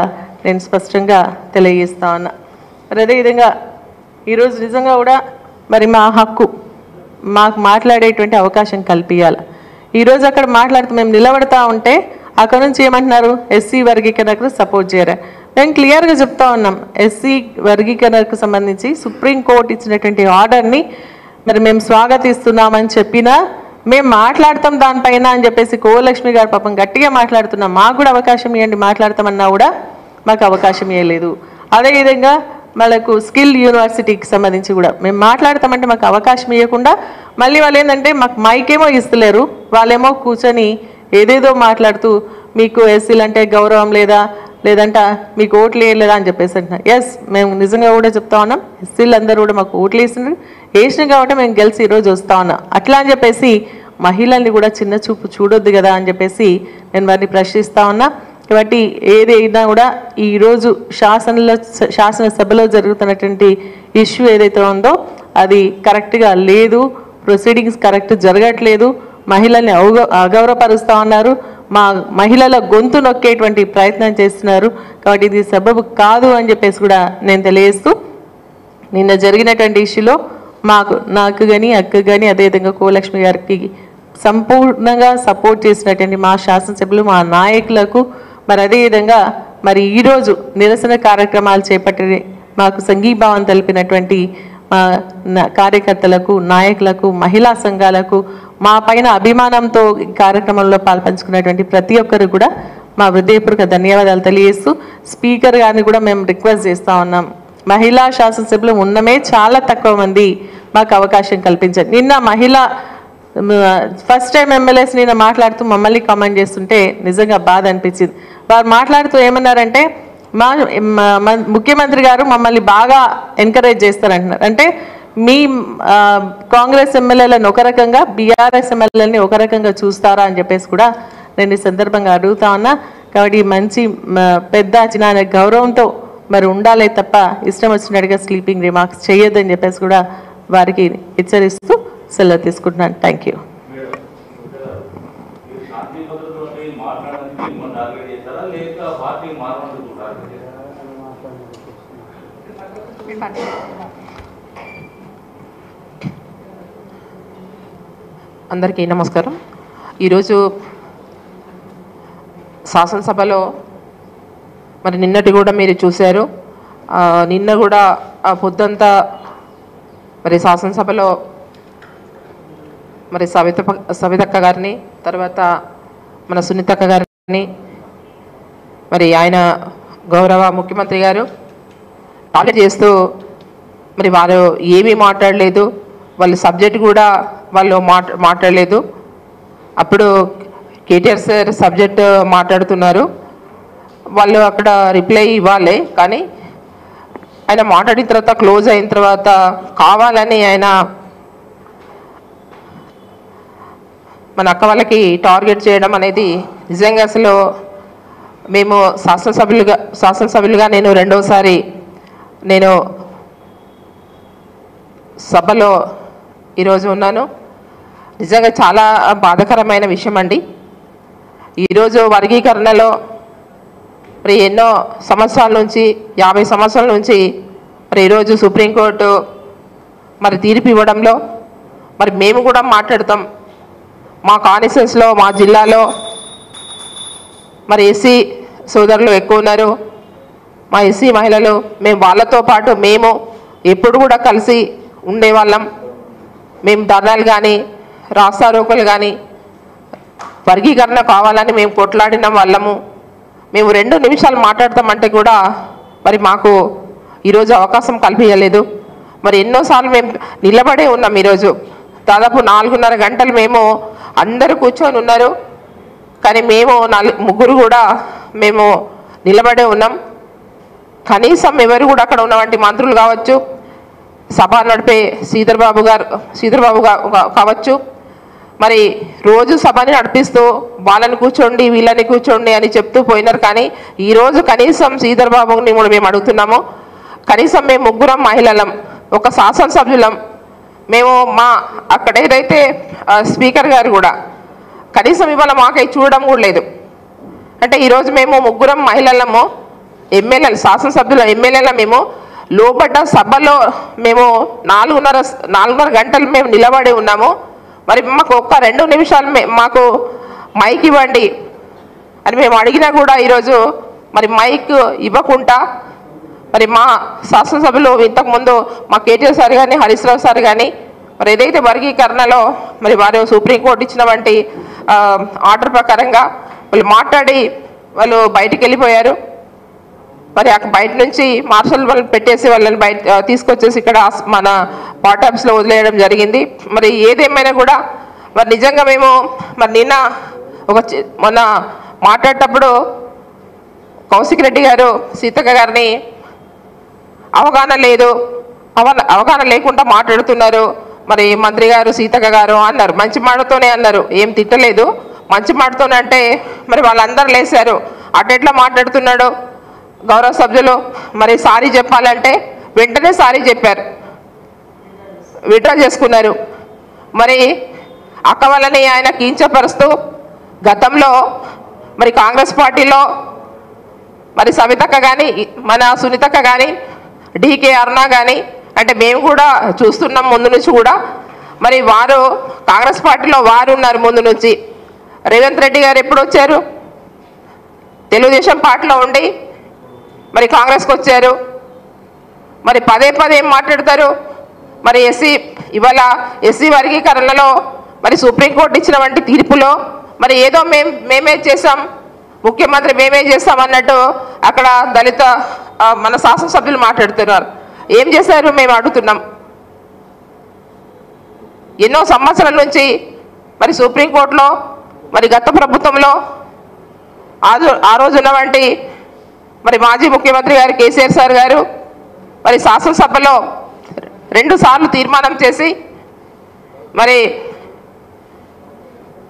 నేను స్పష్టంగా తెలియజేస్తా ఉన్నా. మరి అదేవిధంగా ఈరోజు నిజంగా కూడా మరి మా హక్కు, మాకు మాట్లాడేటువంటి అవకాశం కల్పించాలి. ఈరోజు అక్కడ మాట్లాడుతూ మేము నిలబడతా ఉంటే అక్కడ నుంచి ఏమంటున్నారు, ఎస్సీ వర్గీకరణకు సపోర్ట్ చేయరా. మేము క్లియర్గా చెప్తా ఉన్నాం, ఎస్సీ వర్గీకరణకు సంబంధించి సుప్రీంకోర్టు ఇచ్చినటువంటి ఆర్డర్ని మరి మేము స్వాగతిస్తున్నామని చెప్పినా మేము మాట్లాడతాం దానిపైన అని చెప్పేసి కోలక్ష్మి గారు పాపం గట్టిగా మాట్లాడుతున్నాం. మాకు కూడా అవకాశం ఇవ్వండి మాట్లాడతామన్నా కూడా మాకు అవకాశం ఇవ్వలేదు. అదేవిధంగా మనకు స్కిల్ యూనివర్సిటీకి సంబంధించి కూడా మేము మాట్లాడతామంటే మాకు అవకాశం ఇవ్వకుండా మళ్ళీ వాళ్ళు ఏంటంటే మాకు మైకేమో ఇస్తలేరు, వాళ్ళేమో కూర్చొని ఏదేదో మాట్లాడుతూ మీకు ఎస్సీలు అంటే గౌరవం లేదా, లేదంటే మీకు ఓట్లు వేయలేదా అని చెప్పేసి అంటున్నారు. ఎస్, మేము నిజంగా కూడా చెప్తా ఉన్నాం, ఎస్సీలు అందరూ కూడా మాకు ఓట్లు వేసినారు కాబట్టి మేము గెలిచి ఈరోజు వస్తా ఉన్నాం. అట్లా అని చెప్పేసి మహిళల్ని కూడా చిన్న చూపు చూడొద్దు కదా అని చెప్పేసి నేను వారిని ప్రశ్నిస్తా ఉన్నా. కాబట్టి ఏదైనా కూడా ఈరోజు శాసనసభలో జరుగుతున్నటువంటి ఇష్యూ ఏదైతే ఉందో అది కరెక్ట్గా లేదు, ప్రొసీడింగ్స్ కరెక్ట్ జరగట్లేదు, మహిళల్ని అగౌరవపరుస్తూ ఉన్నారు, మా మహిళల గొంతు నొక్కేటువంటి ప్రయత్నం చేస్తున్నారు. కాబట్టి ఇది సబబు కాదు అని చెప్పేసి కూడా నేను తెలియజేస్తూ, నిన్న జరిగినటువంటి ఇష్యూలో నాకు కానీ అక్క కానీ అదేవిధంగా కోలక్ష్మి గారికి సంపూర్ణంగా సపోర్ట్ చేసినటువంటి మా శాసనసభ్యులు, మా నాయకులకు, మరి అదేవిధంగా మరి ఈరోజు నిరసన కార్యక్రమాలు చేపట్టి మాకు సంఘీభావం తెలిపినటువంటి కార్యకర్తలకు, నాయకులకు, మహిళా సంఘాలకు, మా పైన అభిమానంతో కార్యక్రమంలో పాల్పంచుకున్నటువంటి ప్రతి ఒక్కరు కూడా మా హృదయపూర్వక ధన్యవాదాలు తెలియజేస్తూ, స్పీకర్ గారిని కూడా మేము రిక్వెస్ట్ చేస్తూ ఉన్నాం, మహిళా శాసనసభ్యులు ఉన్నమే చాలా తక్కువ మంది, మాకు అవకాశం కల్పించండి. నిన్న మహిళా ఫస్ట్ టైం ఎమ్మెల్యేస్ నిన్న మాట్లాడుతూ మమ్మల్ని కామెంట్ చేస్తుంటే నిజంగా బాధ అనిపించింది. వారు మాట్లాడుతూ ఏమన్నారంటే, ముఖ్యమంత్రి గారు మమ్మల్ని బాగా ఎంకరేజ్ చేస్తారంటున్నారు. అంటే మీ కాంగ్రెస్ ఎమ్మెల్యేలను ఒక రకంగా, బీఆర్ఎస్ ఎమ్మెల్యేలని ఒక రకంగా చూస్తారా అని చెప్పేసి కూడా నేను ఈ సందర్భంగా అడుగుతా ఉన్నా. కాబట్టి మంచి పెద్ద చిన్న గౌరవంతో మరి ఉండాలే తప్ప ఇష్టం వచ్చినట్టుగా స్లీపింగ్ రిమార్క్స్ చేయొద్దని చెప్పేసి కూడా వారికి హెచ్చరిస్తూ సెలవు తీసుకుంటున్నాను. Thank you. అందరికీ నమస్కారం. ఈరోజు శాసనసభలో మరి నిన్నటి కూడా మీరు చూశారు. నిన్న కూడా ఆ పొద్దంతా మరి శాసనసభలో మరి సవితక్క గారిని, తర్వాత మన సునీతక్క గారిని, మరి ఆయన గౌరవ ముఖ్యమంత్రి గారు టార్గెట్ చేస్తూ మరి వారు ఏమీ మాట్లాడలేదు, వాళ్ళ సబ్జెక్ట్ కూడా వాళ్ళు మాట్లాడలేదు. అప్పుడు కేటీఆర్ సార్ సబ్జెక్ట్ మాట్లాడుతున్నారు, వాళ్ళు అక్కడ రిప్లై ఇవ్వాలి, కానీ ఆయన మాట్లాడిన తర్వాత క్లోజ్ అయిన తర్వాత కావాలని ఆయన మన అక్క వాళ్ళకి టార్గెట్ చేయడం అనేది నిజంగా అసలు మేము శాసనసభ్యులుగా నేను రెండోసారి నేను సభలో ఈరోజు ఉన్నాను. నిజంగా చాలా బాధాకరమైన విషయం అండి. ఈరోజు వర్గీకరణలో మరి ఎన్నో సంవత్సరాల నుంచి 50 సంవత్సరాల నుంచి మరి ఈరోజు సుప్రీంకోర్టు మరి తీర్పు ఇవ్వడంలో మరి మేము కూడా మాట్లాడతాం. మా కాన్స్టిట్యూన్సీలో మా జిల్లాలో మరి ఎస్సీ సోదరులు ఎక్కువ ఉన్నారు. మా ఎస్సీ మహిళలు మేము వాళ్ళతో పాటు మేము ఎప్పుడు కూడా కలిసి ఉండేవాళ్ళం. మేము ధర్నాలు కానీ రాస్తారోకలు కానీ వర్గీకరణ కావాలని మేము కొట్లాడిన వాళ్ళము. మేము 2 నిమిషాలు మాట్లాడతామంటే కూడా మరి మాకు ఈరోజు అవకాశం కల్పించలేదు. మరి ఎన్నోసార్లు మేము నిలబడే ఉన్నాం. ఈరోజు దాదాపు 4.5 గంటలు మేము అందరూ కూర్చొని ఉన్నారు. కానీ మేము 3 కూడా మేము నిలబడే ఉన్నాం. కనీసం ఎవరు కూడా అక్కడ ఉన్నటువంటి మంత్రులు కావచ్చు, సభ నడిపే శ్రీధర్ బాబు కావచ్చు, మరి రోజు సభని నడిపిస్తూ వాళ్ళని కూర్చోండి వీళ్ళని కూర్చోండి అని చెప్తూ పోయినారు. కానీ ఈరోజు కనీసం శ్రీధర్ బాబుని కూడా మేము అడుగుతున్నాము. కనీసం మేము 3 మహిళలం, ఒక శాసనసభ్యులం, మేము మా అక్కడ ఏదైతే స్పీకర్ గారు కూడా కనీసం ఇవాళ మాకై చూడడం కూడా లేదు. అంటే ఈరోజు మేము 3 మహిళలము, ఎమ్మెల్యేలు, శాసనసభ్యుల ఎమ్మెల్యేల మేము లోపడ్డ సభలో మేము 4.5 గంటలు మేము నిలబడి ఉన్నాము. మరి మాకు ఒక్క 2 నిమిషాలు మాకు మైక్ ఇవ్వండి అని మేము అడిగినా కూడా ఈరోజు మరి మైక్ ఇవ్వకుండా మరి మా శాసనసభ్యులు ఇంతకుముందు మా కేటీఆర్ సార్ కానీ హరీష్ రావు సార్ కానీ మరి ఏదైతే వర్గీకరణలో మరి వారు సుప్రీంకోర్టు ఇచ్చినటువంటి ఆర్డర్ ప్రకారంగా వాళ్ళు మాట్లాడి వాళ్ళు బయటికి వెళ్ళిపోయారు. మరి బయట నుంచి మార్షల్ వాళ్ళు పెట్టేసి వాళ్ళని బయట తీసుకొచ్చేసి ఇక్కడ మన పార్టీ ఆఫీస్లో వదిలేయడం జరిగింది. మరి ఏదేమైనా కూడా మరి నిజంగా మేము మరి నిన్న మొన్న మాట్లాడేటప్పుడు కౌశిక్ రెడ్డి గారు సీతక్క గారిని అవగాహన లేదు, అవగాహన లేకుండా మాట్లాడుతున్నారు మరి మంత్రి గారు సీతక్క గారు అన్నారు. మంచి మాటతోనే అన్నారు, ఏం తిట్టలేదు, మంచి మాటతోనే అంటే మరి వాళ్ళందరూ లేశారు. అటెట్లా మాట్లాడుతున్నాడు గౌరవ సభ్యులు. మరి సారీ చెప్పాలంటే వెంటనే సారీ చెప్పారు, విత్డ్రా చేసుకున్నారు. మరి అక్క వాళ్ళని ఆయన కించపరుస్తూ గతంలో మరి కాంగ్రెస్ పార్టీలో మరి సవితక్క కానీ మన సునీతక్క కానీ డీకే అరుణ కానీ అంటే మేము కూడా చూస్తున్నాం ముందు నుంచి కూడా. మరి వారు కాంగ్రెస్ పార్టీలో వారు ఉన్నారు ముందు నుంచి. రేవంత్ రెడ్డి గారు ఎప్పుడు వచ్చారు? తెలుగుదేశం పార్టీలో ఉండి మరి కాంగ్రెస్కి వచ్చారు. మరి పదే ఏం మాట్లాడతారు? మరి ఇవాళ ఎస్సీ వర్గీకరణలో మరి సుప్రీంకోర్టు ఇచ్చినటువంటి తీర్పులో మరి ఏదో మేమే చేసాం, ముఖ్యమంత్రి మేమే చేస్తాం అన్నట్టు అక్కడ దళిత మన శాసనసభ్యులు మాట్లాడుతున్నారు. ఏం చేశారు మేము అడుగుతున్నాం. ఎన్నో సంవత్సరాల నుంచి మరి సుప్రీంకోర్టులో మరి గత ప్రభుత్వంలో ఆ రోజు ఉన్నటువంటి మరి మాజీ ముఖ్యమంత్రి గారు కేసీఆర్ సార్ గారు మరి శాసనసభలో 2 సార్లు తీర్మానం చేసి మరి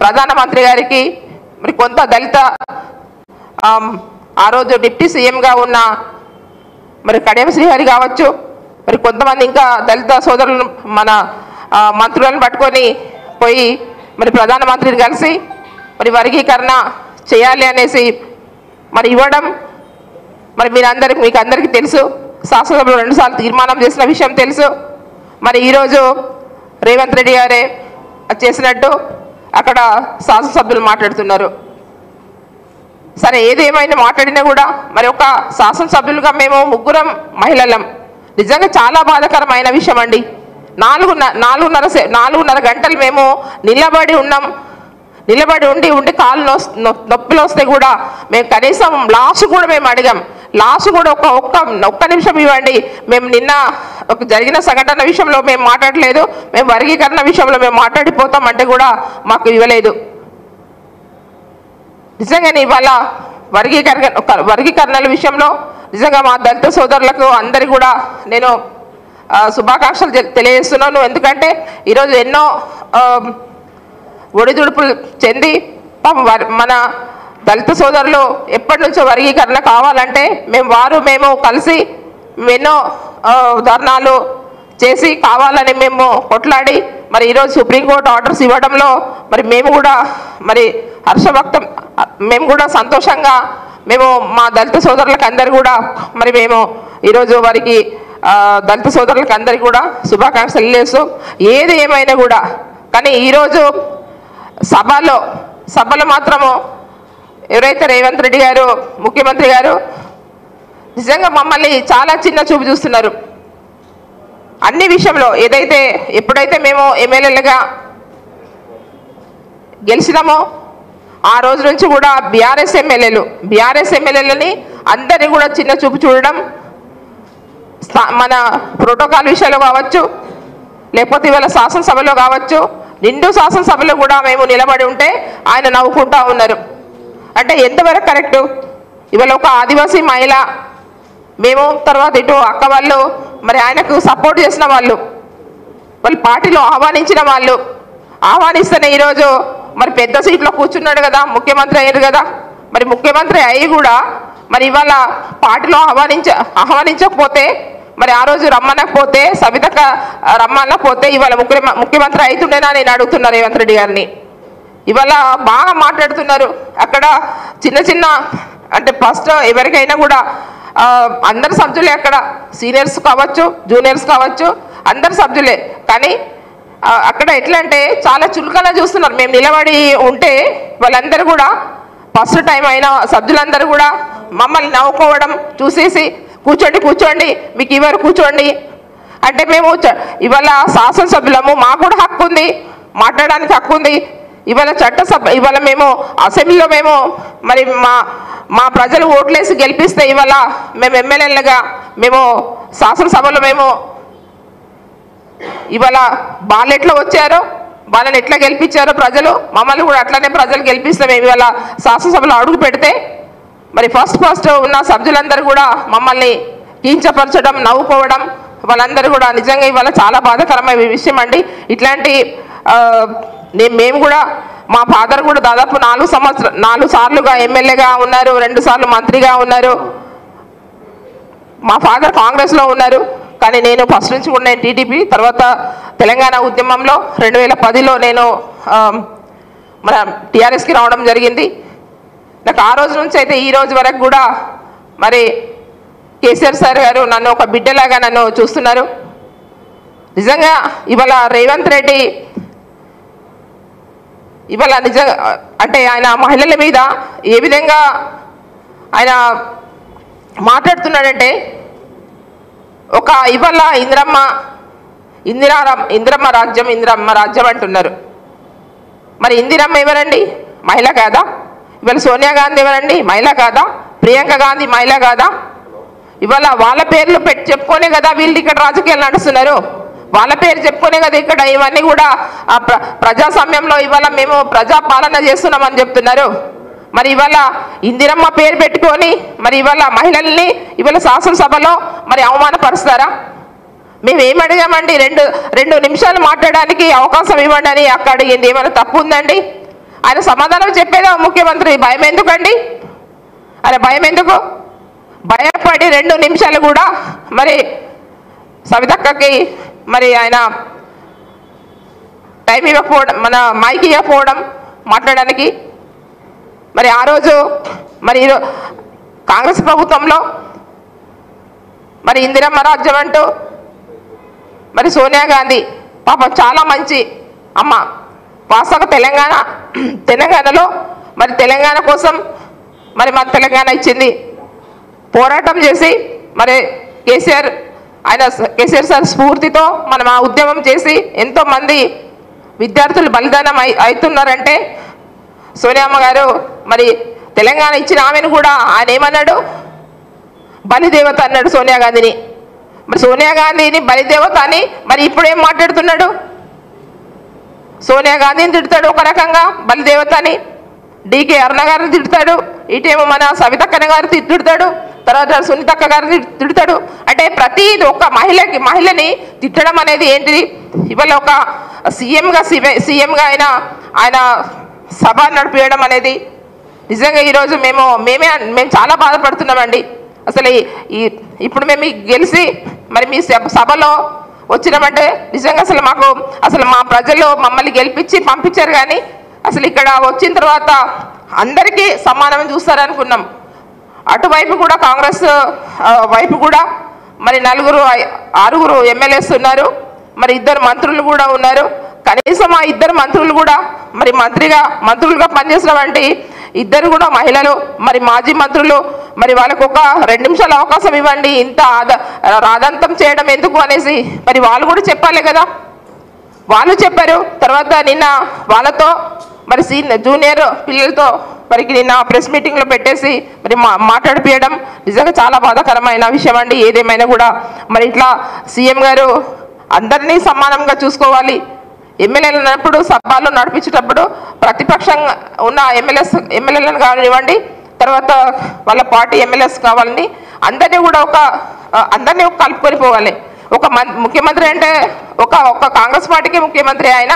ప్రధానమంత్రి గారికి మరి కొంత దళిత ఆ రోజు డిప్యూటీ సీఎంగా ఉన్న మరి కడియం శ్రీహరి కావచ్చు, మరి కొంతమంది ఇంకా దళిత సోదరులను మన మంత్రులను పట్టుకొని పోయి మరి ప్రధానమంత్రిని కలిసి మరి వర్గీకరణ చేయాలి అనేసి మరి ఇవ్వడం మరి మీకు అందరికీ తెలుసు. శాసనసభలో 2 సార్లు తీర్మానం చేసిన విషయం తెలుసు. మరి ఈరోజు రేవంత్ రెడ్డి గారే చేసినట్టు అక్కడ శాసనసభ్యులు మాట్లాడుతున్నారు. సరే ఏదేమైనా మాట్లాడినా కూడా మరి ఒక శాసనసభ్యులుగా మేము 3 మహిళలం. నిజంగా చాలా బాధాకరమైన విషయం అండి. 4.5 గంటలు మేము నిలబడి ఉన్నాం. నిలబడి ఉండి కాళ్ళు నొప్పులు వస్తే కూడా మేము కనీసం లాస్ట్ కూడా మేము అడిగాం. లాస్ట్ కూడా ఒక్క నిమిషం ఇవ్వండి, మేము నిన్న ఒక జరిగిన సంఘటన విషయంలో మేము మాట్లాడలేదు, మేము వర్గీకరణ విషయంలో మేము మాట్లాడిపోతాం అంటే కూడా మాకు ఇవ్వలేదు. నిజంగానే ఇవాళ వర్గీకరణల విషయంలో నిజంగా మా దళిత సోదరులకు అందరికీ కూడా నేను శుభాకాంక్షలు తెలియజేస్తున్నాను. ఎందుకంటే ఈరోజు ఎన్నో ఒడిదుడుపులు చెంది మన దళిత సోదరులు ఎప్పటి నుంచో వర్గీకరణ కావాలంటే మేము కలిసి ఎన్నో ధర్నాలు చేసి కావాలని మేము కొట్లాడి మరి ఈరోజు సుప్రీంకోర్టు ఆర్డర్స్ ఇవ్వడంలో మరి మేము కూడా మరి హర్షభక్తం మేము కూడా సంతోషంగా మేము మా దళిత సోదరులకు అందరు కూడా మరి మేము ఈరోజు వారికి దళిత సోదరులకు అందరికీ కూడా శుభాకాంక్షలు తెలియజేస్తూ ఏది ఏమైనా కూడా కానీ ఈరోజు సభలో మాత్రము ఎవరైతే రేవంత్ రెడ్డి గారు ముఖ్యమంత్రి గారు నిజంగా మమ్మల్ని చాలా చిన్న చూపు చూస్తున్నారు అన్ని విషయంలో. ఎప్పుడైతే మేము ఎమ్మెల్యేలుగా గెలిచినామో ఆ రోజు నుంచి కూడా బీఆర్ఎస్ ఎమ్మెల్యేలని అందరినీ కూడా చిన్న చూపు చూడడం, మన ప్రోటోకాల్ విషయాలు కావచ్చు, లేకపోతే ఇవాళ శాసనసభలో కావచ్చు, నిండు శాసనసభలో కూడా మేము నిలబడి ఉంటే ఆయన నవ్వుకుంటా ఉన్నారు. అంటే ఎంతవరకు కరెక్టు? ఇవాళ ఒక ఆదివాసీ మహిళ మేము, తర్వాత ఇటు అక్క వాళ్ళు మరి ఆయనకు సపోర్ట్ చేసిన వాళ్ళు పార్టీలో ఆహ్వానిస్తేనే ఈరోజు మరి పెద్ద సీట్లో కూర్చున్నాడు కదా, ముఖ్యమంత్రి అయ్యారు కదా. మరి ముఖ్యమంత్రి అయ్యి కూడా మరి ఇవాళ పార్టీలో ఆహ్వానించకపోతే మరి ఆ రోజు రమ్మనకపోతే సవితక్క రమ్మనకపోతే ఇవాళ ముఖ్యమంత్రి అవుతుండేనా నేను అడుగుతున్నా రేవంత్ రెడ్డి గారిని. ఇవాళ బాగా మాట్లాడుతున్నారు అక్కడ చిన్న అంటే ఫస్ట్ ఎవరికైనా కూడా అందరు సభ్యులే, అక్కడ సీనియర్స్ కావచ్చు జూనియర్స్ కావచ్చు అందరు సభ్యులే. కానీ అక్కడ ఎట్లా అంటే చాలా చులకన చూస్తున్నారు. మేము నిలబడి ఉంటే వాళ్ళందరూ కూడా ఫస్ట్ టైం అయిన సభ్యులందరూ కూడా మమ్మల్ని నవ్వుకోవడం చూసేసి కూర్చోండి మీకు ఇవ్వరు కూర్చోండి అంటే మేము ఇవాళ శాసనసభ్యులము, మాకు కూడా హక్కు ఉంది, మాట్లాడడానికి హక్కు ఉంది. ఇవాళ మేము అసెంబ్లీలో మేము మరి మా ప్రజలు ఓట్లేసి గెలిపిస్తే ఇవాళ మేము ఎమ్మెల్యేలుగా మేము శాసనసభలో మేము ఇవాళ వాళ్ళు ఎట్లా వచ్చారో వాళ్ళని ఎట్లా గెలిపించారో ప్రజలు, మమ్మల్ని కూడా అట్లనే ప్రజలు గెలిపిస్తే మేము ఇవాళ శాసనసభలో అడుగు పెడితే మరి ఫస్ట్ ఉన్న సభ్యులందరూ కూడా మమ్మల్ని కించపరచడం, నవ్వుకోవడం వాళ్ళందరూ కూడా నిజంగా ఇవాళ చాలా బాధాకరమైన విషయం అండి. ఇట్లాంటి మేము కూడా మా ఫాదర్ కూడా దాదాపు 4 సార్లుగా ఎమ్మెల్యేగా ఉన్నారు, 2 సార్లు మంత్రిగా ఉన్నారు. మా ఫాదర్ కాంగ్రెస్లో ఉన్నారు, కానీ నేను ఫస్ట్ నుంచి కూడా నేను టీడీపీ, తర్వాత తెలంగాణ ఉద్యమంలో 2010లో నేను మన టీఆర్ఎస్కి రావడం జరిగింది. నాకు ఆ రోజు నుంచి అయితే ఈ రోజు వరకు కూడా మరి కేసీఆర్ సార్ గారు నన్ను ఒక బిడ్డలాగా నన్ను చూస్తున్నారు. నిజంగా ఇవాళ రేవంత్ రెడ్డి ఇవాళ నిజంగా అంటే ఆయన మహిళల మీద ఏ విధంగా ఆయన మాట్లాడుతున్నాడంటే ఇవాళ ఇందిరమ్మ రాజ్యం అంటున్నారు. మరి ఇందిరమ్మ ఎవరండి? మహిళ కాదా? ఇవాళ సోనియా గాంధీ ఎవరండి? మహిళ కాదా? ప్రియాంక గాంధీ మహిళ కాదా? ఇవాళ వాళ్ళ పేర్లు చెప్పుకోనే కదా వీళ్ళు ఇక్కడ రాజకీయాలు నడుస్తున్నారు. వాళ్ళ పేరు చెప్పుకోనే కదా ఇక్కడ ఇవన్నీ కూడా ప్రజాస్వామ్యంలో ఇవాళ మేము ప్రజాపాలన చేస్తున్నామని చెప్తున్నారు. మరి ఇవాళ ఇందిరమ్మ పేరు పెట్టుకొని మరి ఇవాళ మహిళల్ని ఇవాళ శాసనసభలో మరి అవమానపరుస్తారా? మేము ఏం అడిగామండి? 2 నిమిషాలు మాట్లాడడానికి అవకాశం ఇవ్వండి అని అక్కడ అడిగింది. ఏమైనా తప్పు ఉందండి? ఆయన సమాధానం చెప్పేదా ముఖ్యమంత్రి? భయం ఎందుకండి? ఆయన భయం ఎందుకు? భయపడి 2 నిమిషాలు కూడా మరి సవితక్కకి మరి ఆయన టైం ఇవ్వకపోవడం, మన మైక్ ఇవ్వకపోవడం మాట్లాడడానికి. మరి ఆ రోజు మరి కాంగ్రెస్ ప్రభుత్వంలో మరి ఇందిరమ్మ రాజ్యం అంటూ మరి సోనియా గాంధీ పాపం చాలా మంచి అమ్మ, వాస్తవ తెలంగాణలో మరి తెలంగాణ కోసం మరి మన తెలంగాణ ఇచ్చింది, పోరాటం చేసి మరి కేసీఆర్ సార్ స్ఫూర్తితో మనం ఆ ఉద్యమం చేసి ఎంతోమంది విద్యార్థులు బలిదానం అవుతున్నారంటే సోనియమ్మ గారు మరి తెలంగాణ ఇచ్చిన ఆమెను కూడా ఆయన ఏమన్నాడు? బలిదేవత అన్నాడు సోనియా గాంధీని. మరి సోనియా గాంధీని బలిదేవత అని మరి ఇప్పుడు ఏం మాట్లాడుతున్నాడు? సోనియా గాంధీని తిడతాడు ఒక రకంగా బలిదేవత అని, డికే అరుణ గారిని తిడతాడు, ఇటేమో మన సవితక్క గారిని తిడతాడు, తర్వాత సునీతక్క గారిని తిడతాడు. అంటే ప్రతిది ఒక మహిళని తిట్టడం అనేది ఏంటిది? ఇవాళ ఒక సీఎంగా ఆయన సభ నడిపేయడం అనేది నిజంగా ఈరోజు మేము చాలా బాధపడుతున్నామండి. అసలు ఇప్పుడు మేము గెలిచి మరి మీ సభలో వచ్చినామంటే నిజంగా అసలు మా ప్రజలు మమ్మల్ని గెలిపించి పంపించారు, కానీ అసలు ఇక్కడ వచ్చిన తర్వాత అందరికీ సమానం చూస్తారనుకున్నాం. అటువైపు కూడా కాంగ్రెస్ వైపు కూడా మరి 6 ఎమ్మెల్యేస్ ఉన్నారు, మరి 2 మంత్రులు కూడా ఉన్నారు. కనీసం ఆ 2 మంత్రులు కూడా మరి మంత్రులుగా పనిచేసినటువంటి 2 కూడా మహిళలు, మరి మాజీ మంత్రులు, మరి వాళ్ళకు ఒక 2 నిమిషాల అవకాశం ఇవ్వండి, ఇంత రాదంతం చేయడం ఎందుకు అనేసి మరి వాళ్ళు కూడా చెప్పాలి కదా. వాళ్ళు చెప్పారు. తర్వాత నిన్న వాళ్ళతో మరి జూనియర్ పిల్లలతో మరి నిన్న ప్రెస్ మీటింగ్లో పెట్టేసి మరి మాట్లాడిపోయడం నిజంగా చాలా బాధాకరమైన విషయం అండి. ఏదేమైనా కూడా మరి ఇట్లా సీఎం గారు అందరినీ సమానంగా చూసుకోవాలి. ఎమ్మెల్యేలు ఉన్నప్పుడు సభలో నడిపించేటప్పుడు ప్రతిపక్షంగా ఉన్న ఎమ్మెల్యేలను కానివ్వండి, తర్వాత వాళ్ళ పార్టీ ఎమ్మెల్యేస్ కావాలని అందరినీ కూడా అందరినీ కలుపుకొని పోవాలి. ముఖ్యమంత్రి అంటే ఒక కాంగ్రెస్ పార్టీకి ముఖ్యమంత్రి, ఆయన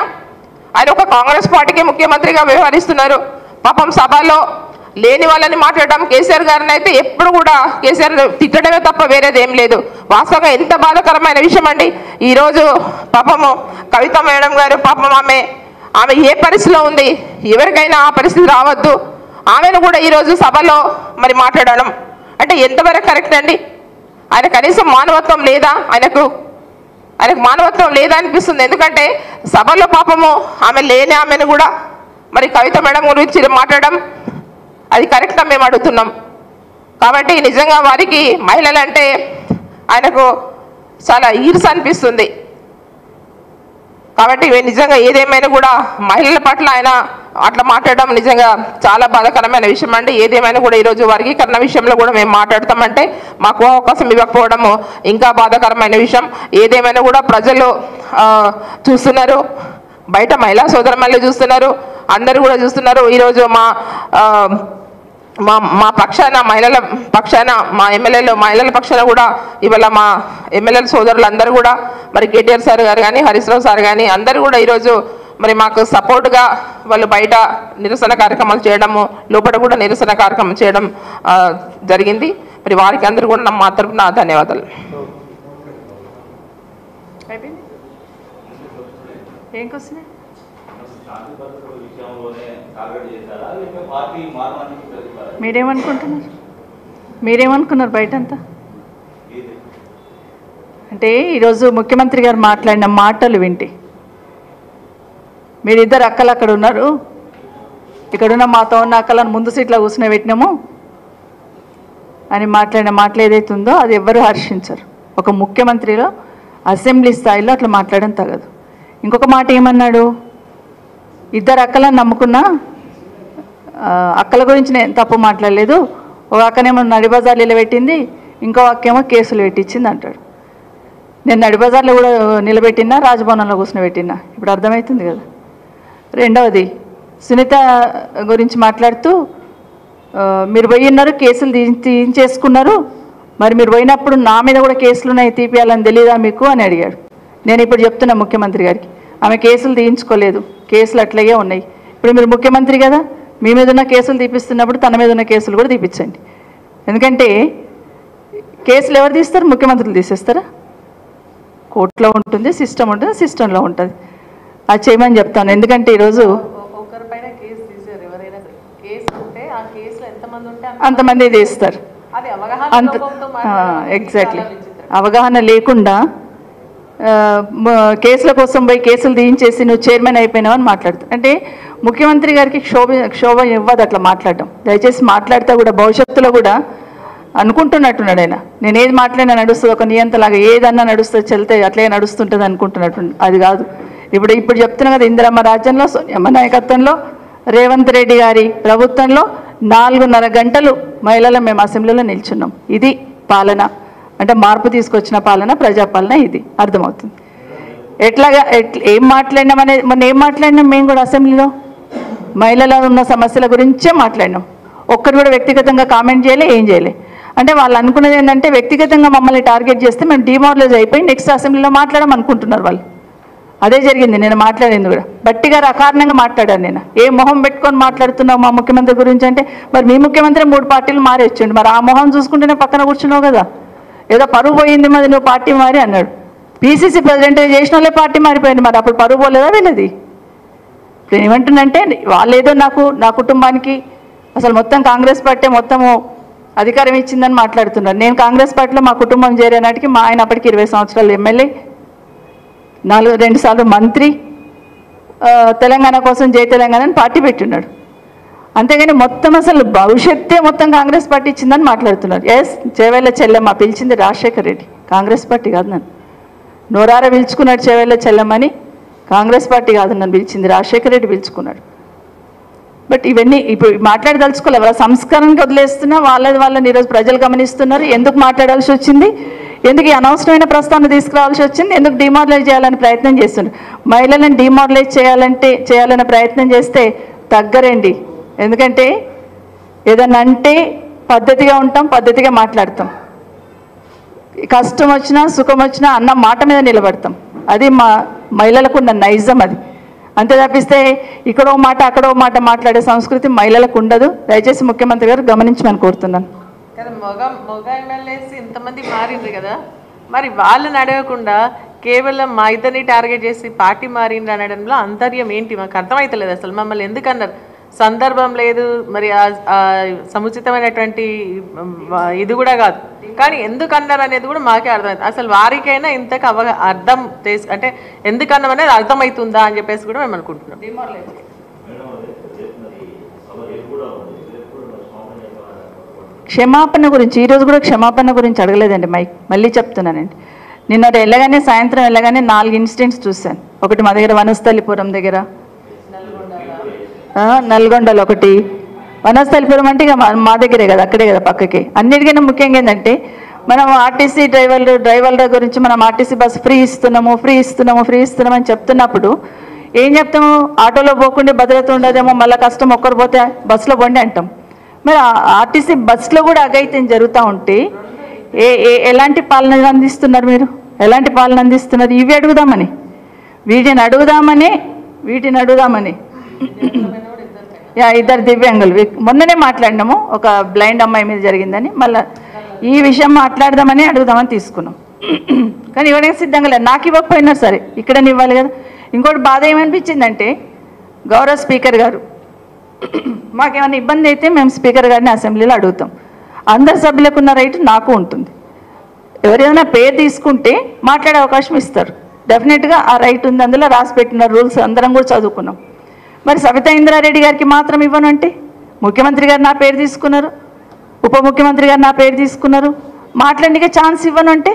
ఒక కాంగ్రెస్ పార్టీకి ముఖ్యమంత్రిగా వ్యవహరిస్తున్నారు. పాపం సభలో లేని వాళ్ళని మాట్లాడడం, కేసీఆర్ గారిని అయితే ఎప్పుడు కూడా కేసీఆర్ తిట్టడమే తప్ప వేరేది ఏం లేదు. వాస్తవంగా ఎంత బాధాకరమైన విషయం అండి. ఈరోజు పాపము కవిత మేడం గారు పాపం ఆమె ఏ పరిస్థితిలో ఉంది, ఎవరికైనా ఆ పరిస్థితి రావద్దు. ఆమెను కూడా ఈరోజు సభలో మరి మాట్లాడడం అంటే ఎంతవరకు కరెక్ట్ అండి? ఆయన కనీసం మానవత్వం లేదా? ఆయనకు మానవత్వం లేదా అనిపిస్తుంది. ఎందుకంటే సభలో పాపము ఆమెను కూడా మరి కవిత మేడం గురించి మాట్లాడడం అది కరెక్టా మేము అడుగుతున్నాం. కాబట్టి నిజంగా వారికి మహిళలంటే ఆయనకు చాలా ఈర్ష అనిపిస్తుంది. కాబట్టి నిజంగా ఏదేమైనా కూడా మహిళల పట్ల ఆయన అట్లా మాట్లాడడం నిజంగా చాలా బాధాకరమైన విషయం అండి. ఏదేమైనా కూడా ఈరోజు వర్గీకరణ విషయంలో కూడా మేము మాట్లాడతామంటే మాకు అవకాశం ఇవ్వకపోవడము ఇంకా బాధాకరమైన విషయం. ఏదేమైనా కూడా ప్రజలు చూస్తున్నారు, బయట మహిళా సోదరులు చూస్తున్నారు, అందరూ కూడా చూస్తున్నారు. ఈరోజు మా పక్షాన మహిళల పక్షాన మా ఎమ్మెల్యేలు మహిళల పక్షాన కూడా ఇవాళ మా ఎమ్మెల్యేల సోదరులు అందరూ కూడా మరి కేటీఆర్ సార్ గారు కానీ హరీష్ రావు సార్ కానీ అందరూ కూడా ఈరోజు మరి మాకు సపోర్ట్గా వాళ్ళు బయట నిరసన కార్యక్రమాలు చేయడము, లోపల కూడా నిరసన కార్యక్రమం చేయడం జరిగింది. మరి వారికి అందరూ కూడా మా తరపున ధన్యవాదాలు. మీరేమనుకున్నారు బయటంతా? అంటే ఈరోజు ముఖ్యమంత్రి గారు మాట్లాడిన మాటలు వింటే మీరిద్దరు అక్కలు అక్కడ ఉన్నారు, ఇక్కడున్న మాతో ఉన్న అక్కలను ముందు సీట్లో కూర్చుని పెట్టినాము అని మాట్లాడిన మాటలు ఏదైతే ఉందో అది ఎవ్వరూ హర్షించరు. ఒక ముఖ్యమంత్రిలో అసెంబ్లీ స్థాయిలో అట్లా మాట్లాడడం తగదు. ఇంకొక మాట ఏమన్నాడు, 2 అక్కలను నమ్ముకున్నా అక్కల గురించి నేను తప్పు మాట్లాడలేదు, ఒక అక్కనేమో నడిబజార్లు నిలబెట్టింది, ఇంకో అక్కేమో కేసులు పెట్టించింది అంటాడు. నేను నడిబజార్లో కూడా నిలబెట్టినా, రాజభవనంలో కూర్చుని పెట్టినా, ఇప్పుడు అర్థమవుతుంది కదా. రెండవది సునీత గురించి మాట్లాడుతూ మీరు పోయిన్నారు, కేసులు తీయించేసుకున్నారు, మరి మీరు పోయినప్పుడు నా మీద కూడా కేసులు ఉన్నాయి, తీపియాలని తెలియదా మీకు అని అడిగాడు. నేను ఇప్పుడు చెప్తున్నా ముఖ్యమంత్రి గారికి, ఆమె కేసులు తీయించుకోలేదు, కేసులు అట్లాగే ఉన్నాయి. ఇప్పుడు మీరు ముఖ్యమంత్రి కదా, మీ మీద ఉన్న కేసులు తీపిస్తున్నప్పుడు తన మీద ఉన్న కేసులు కూడా తీపించండి. ఎందుకంటే కేసులు ఎవరు తీస్తారు? ముఖ్యమంత్రులు తీసేస్తారా? కోర్టులో ఉంటుంది, సిస్టమ్ ఉంటుంది, సిస్టంలో ఉంటుంది. అది చేయమని చెప్తాను. ఎందుకంటే ఈరోజు ఒకరిపైన కేసు తీసారు, ఎవరైనా కేసు ఉంటే ఆ కేసులో ఎంతమంది ఉంటే అంతమంది తీస్తారు. ఎగ్జాక్ట్లీ అవగాహన లేకుండా కేసుల కోసం పోయి కేసులు తీయించేసి నువ్వు చైర్మన్ అయిపోయినావు అని మాట్లాడుతావు. అంటే ముఖ్యమంత్రి గారికి క్షోభ ఇవ్వదు అట్లా మాట్లాడడం. దయచేసి మాట్లాడితే కూడా భవిష్యత్తులో కూడా అనుకుంటున్నట్టున్నాడు ఆయన, నేను ఏది మాట్లాడినా నడుస్తుంది, ఒక నియంతలాగా ఏదన్నా నడుస్తుంది, చెల్తే అట్లే నడుస్తుంటుంది అనుకుంటున్నట్టు. అది కాదు. ఇప్పుడు చెప్తున్నా కదా, ఇందిరమ్మ రాజ్యంలో సోనియమ్మ నాయకత్వంలో రేవంత్ రెడ్డి గారి ప్రభుత్వంలో 4.5 గంటలు మహిళలు మేము అసెంబ్లీలో నిల్చున్నాం. ఇది పాలన అంటే, మార్పు తీసుకొచ్చిన పాలన, ప్రజాపాలన. ఇది అర్థమవుతుంది. ఏం మాట్లాడినాం అనేది, మొన్న ఏం మాట్లాడినాం మేము కూడా అసెంబ్లీలో మహిళల ఉన్న సమస్యల గురించే మాట్లాడినాం. ఒక్కరు కూడా వ్యక్తిగతంగా కామెంట్ చేయలే, ఏం చేయలే. అంటే వాళ్ళు అనుకున్నది ఏంటంటే వ్యక్తిగతంగా మమ్మల్ని టార్గెట్ చేస్తే మేము డిమారలైజ్ అయిపోయి నెక్స్ట్ అసెంబ్లీలో మాట్లాడమనుకుంటున్నారు వాళ్ళు. అదే జరిగింది. నేను మాట్లాడింది కూడా బట్టి గారు అకారణంగా మాట్లాడాను. నేను ఏ మొహం పెట్టుకొని మాట్లాడుతున్నావు మా ముఖ్యమంత్రి గురించి అంటే, మరి మీ ముఖ్యమంత్రి 3 పార్టీలు మారి వచ్చిండు, మరి ఆ మొహం చూసుకుంటేనే పక్కన కూర్చున్నావు కదా, ఏదో పరువు పోయింది మరి నువ్వు పార్టీ మారి అన్నాడు. పీసీసీ ప్రెసిడెంట్ చేసిన వాళ్ళే పార్టీ మారిపోయింది, మరి అప్పుడు పరువు పోలేదా వీళ్ళది? ఇప్పుడు ఏమంటుందంటే వాళ్ళు ఏదో నా కుటుంబానికి అసలు మొత్తం కాంగ్రెస్ పార్టీ మొత్తము అధికారం ఇచ్చిందని మాట్లాడుతున్నారు. నేను కాంగ్రెస్ పార్టీలో మా కుటుంబం చేరే నాటికి మా ఆయన అప్పటికి 20 సంవత్సరాలు ఎమ్మెల్యే, 2 సార్లు మంత్రి, తెలంగాణ కోసం జై తెలంగాణ అని పార్టీ పెట్టున్నాడు. అంతేగాని మొత్తం అసలు భవిష్యత్తే మొత్తం కాంగ్రెస్ పార్టీ ఇచ్చిందని మాట్లాడుతున్నారు. ఎస్, చేవేళ్ళ చెల్లెమ్మ పిలిచింది రాజశేఖర్ రెడ్డి, కాంగ్రెస్ పార్టీ కాదు. నన్ను నోరారా పిలుచుకున్నాడు చేవేళ్ళ చెల్లెమ్మని, కాంగ్రెస్ పార్టీ కాదు నన్ను పిలిచింది, రాజశేఖర్ రెడ్డి పిలుచుకున్నాడు. బట్ ఇవన్నీ ఇప్పుడు మాట్లాడదలుచుకోవాలి. ఎవరు సంస్కరణకి వదిలేస్తున్నా వాళ్ళని ఈరోజు ప్రజలు గమనిస్తున్నారు. ఎందుకు మాట్లాడాల్సి వచ్చింది, ఎందుకు ఈ అనవసరమైన ప్రస్తావన తీసుకురావాల్సి వచ్చింది, ఎందుకు డిమారలైజ్ చేయాలని ప్రయత్నం చేస్తున్నారు. మహిళలను డిమారలైజ్ చేయాలనే ప్రయత్నం చేస్తే తగ్గరండి. ఎందుకంటే ఏదన్నా అంటే పద్ధతిగా ఉంటాం, పద్ధతిగా మాట్లాడతాం, కష్టం వచ్చినా సుఖం వచ్చినా అన్న మాట మీద నిలబడతాం. అది మా మహిళలకు ఉన్న నైజం. అది అంతే తప్పిస్తే ఇక్కడో మాట అక్కడో మాట మాట్లాడే సంస్కృతి మహిళలకు ఉండదు. దయచేసి ముఖ్యమంత్రి గారు గమనించమని కోరుతున్నాను. కదా మగ ఎమ్మెల్యేస్ ఇంతమంది మారిండ్రు కదా, మరి వాళ్ళని అడగకుండా కేవలం మా ఇద్దరిని టార్గెట్ చేసి పార్టీ మారిండ్రు అనడంలో అంతర్యం ఏంటి మాకు అర్థమవుతలేదు. అసలు మమ్మల్ని ఎందుకన్నారు, సందర్భం లేదు, మరి సముచితమైనటువంటి ఇది కూడా కాదు, కానీ ఎందుకన్నారు అనేది కూడా మాకే అర్థమవుతుంది. అసలు వారికైనా ఇంతకు అర్థం అంటే ఎందుకన్నాం అనేది అర్థమవుతుందా అని చెప్పేసి కూడా మేము అనుకుంటున్నాం. క్షమాపణ గురించి ఈరోజు కూడా క్షమాపణ గురించి అడగలేదండి. మళ్ళీ చెప్తున్నానండి, నిన్న వెళ్ళగానే సాయంత్రం వెళ్ళగానే 4 ఇన్సిడెంట్స్ చూశాను. ఒకటి మా దగ్గర వనస్థలిపురం దగ్గర, నల్గొండలో ఒకటి, వనస్థలిపురం అంటే ఇక మా దగ్గరే కదా, అక్కడే కదా పక్కకి. అన్నిటికైనా ముఖ్యంగా ఏంటంటే మనం ఆర్టీసీ డ్రైవర్ల గురించి మనం ఆర్టీసీ బస్సు ఫ్రీ ఇస్తున్నాము అని చెప్తున్నప్పుడు ఏం చెప్తాము, ఆటోలో పోకుండా భద్రత ఉండదేమో, మళ్ళీ కష్టం, ఒక్కరు పోతే బస్సులో పోండి అంటాం. మరి ఆర్టీసీ బస్సులో కూడా అఘాయిత్యం జరుగుతూ ఉంటే ఎలాంటి పాలన అందిస్తున్నారు మీరు, ఎలాంటి పాలన అందిస్తున్నారు? ఇవి అడుగుదామని, వీటిని అడుగుదామని 2 దివ్యాంగులు మొన్ననే మాట్లాడినాము, ఒక బ్లైండ్ అమ్మాయి మీద జరిగిందని, మళ్ళీ ఈ విషయం మాట్లాడదామని అడుగుదామని తీసుకున్నాం. కానీ ఇవ్వడానికి సిద్ధంగా లేదు. నాకు ఇవ్వకపోయినా సరే ఇక్కడనే ఇవ్వాలి కదా. ఇంకోటి బాధ ఏమనిపించిందంటే, గౌరవ స్పీకర్ గారు మాకేమైనా ఇబ్బంది అయితే మేము స్పీకర్ గారిని అసెంబ్లీలో అడుగుతాం. అందరు సభ్యులకు ఉన్న రైట్ నాకు ఉంటుంది. ఎవరైనా పేరు తీసుకుంటే మాట్లాడే అవకాశం ఇస్తారు. డెఫినెట్గా ఆ రైట్ ఉంది, అందులో రాసి పెట్టిన రూల్స్ అందరం కూడా చదువుకున్నాం. మరి సబితా ఇంద్రారెడ్డి గారికి మాత్రం ఇవ్వను అంటే, ముఖ్యమంత్రి గారు నా పేరు తీసుకున్నారు, ఉప ముఖ్యమంత్రి గారు నా పేరు తీసుకున్నారు, మాట్లాడికే ఛాన్స్ ఇవ్వను అంటే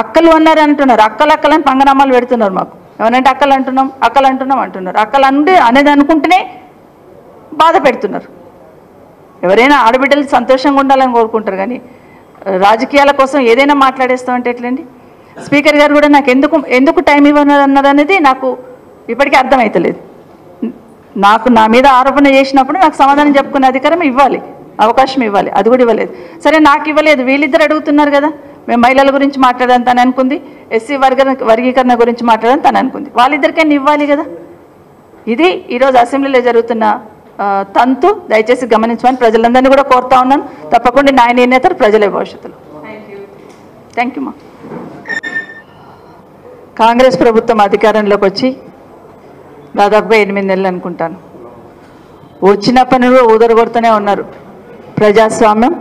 అక్కలు అన్నారు అంటున్నారు. అక్కలని పంగనామాలు పెడుతున్నారు మాకు. ఏమనంటే అక్కలు అంటున్నాం అంటున్నారు. అక్కలు అనేది అనుకుంటేనే బాధ పెడుతున్నారు. ఎవరైనా ఆడబిడ్డలు సంతోషంగా ఉండాలని కోరుకుంటారు, కానీ రాజకీయాల కోసం ఏదైనా మాట్లాడేస్తామంటే ఎట్లండి? స్పీకర్ గారు కూడా నాకు ఎందుకు టైం ఇవ్వనన్నారు అనేది నాకు ఇప్పటికీ అర్థమవుతలేదు. నా మీద ఆరోపణ చేసినప్పుడు నాకు సమాధానం చెప్పుకునే అధికారం ఇవ్వాలి, అవకాశం ఇవ్వాలి. అది కూడా ఇవ్వలేదు. సరే, నాకు ఇవ్వలేదు, వీళ్ళిద్దరు అడుగుతున్నారు కదా. మేము మహిళల గురించి మాట్లాడని తను అనుకుంది, ఎస్సీ వర్గీకరణ గురించి మాట్లాడని తను అనుకుంది. వాళ్ళిద్దరికైనా ఇవ్వాలి కదా. ఇది ఈరోజు అసెంబ్లీలో జరుగుతున్న తంతు. దయచేసి గమనించమని ప్రజలందరినీ కూడా కోరుతా ఉన్నాను. తప్పకుండా న్యాయ నిర్ణేతలు ప్రజలే భవిష్యత్తులో. థ్యాంక్ యూ మా. కాంగ్రెస్ ప్రభుత్వం అధికారంలోకి వచ్చి దాదాపుగా 8 నెలలు అనుకుంటాను. వచ్చినప్పటి నుండి ఊదరగొడుతూనే ఉన్నారు. ప్రజాస్వామ్యం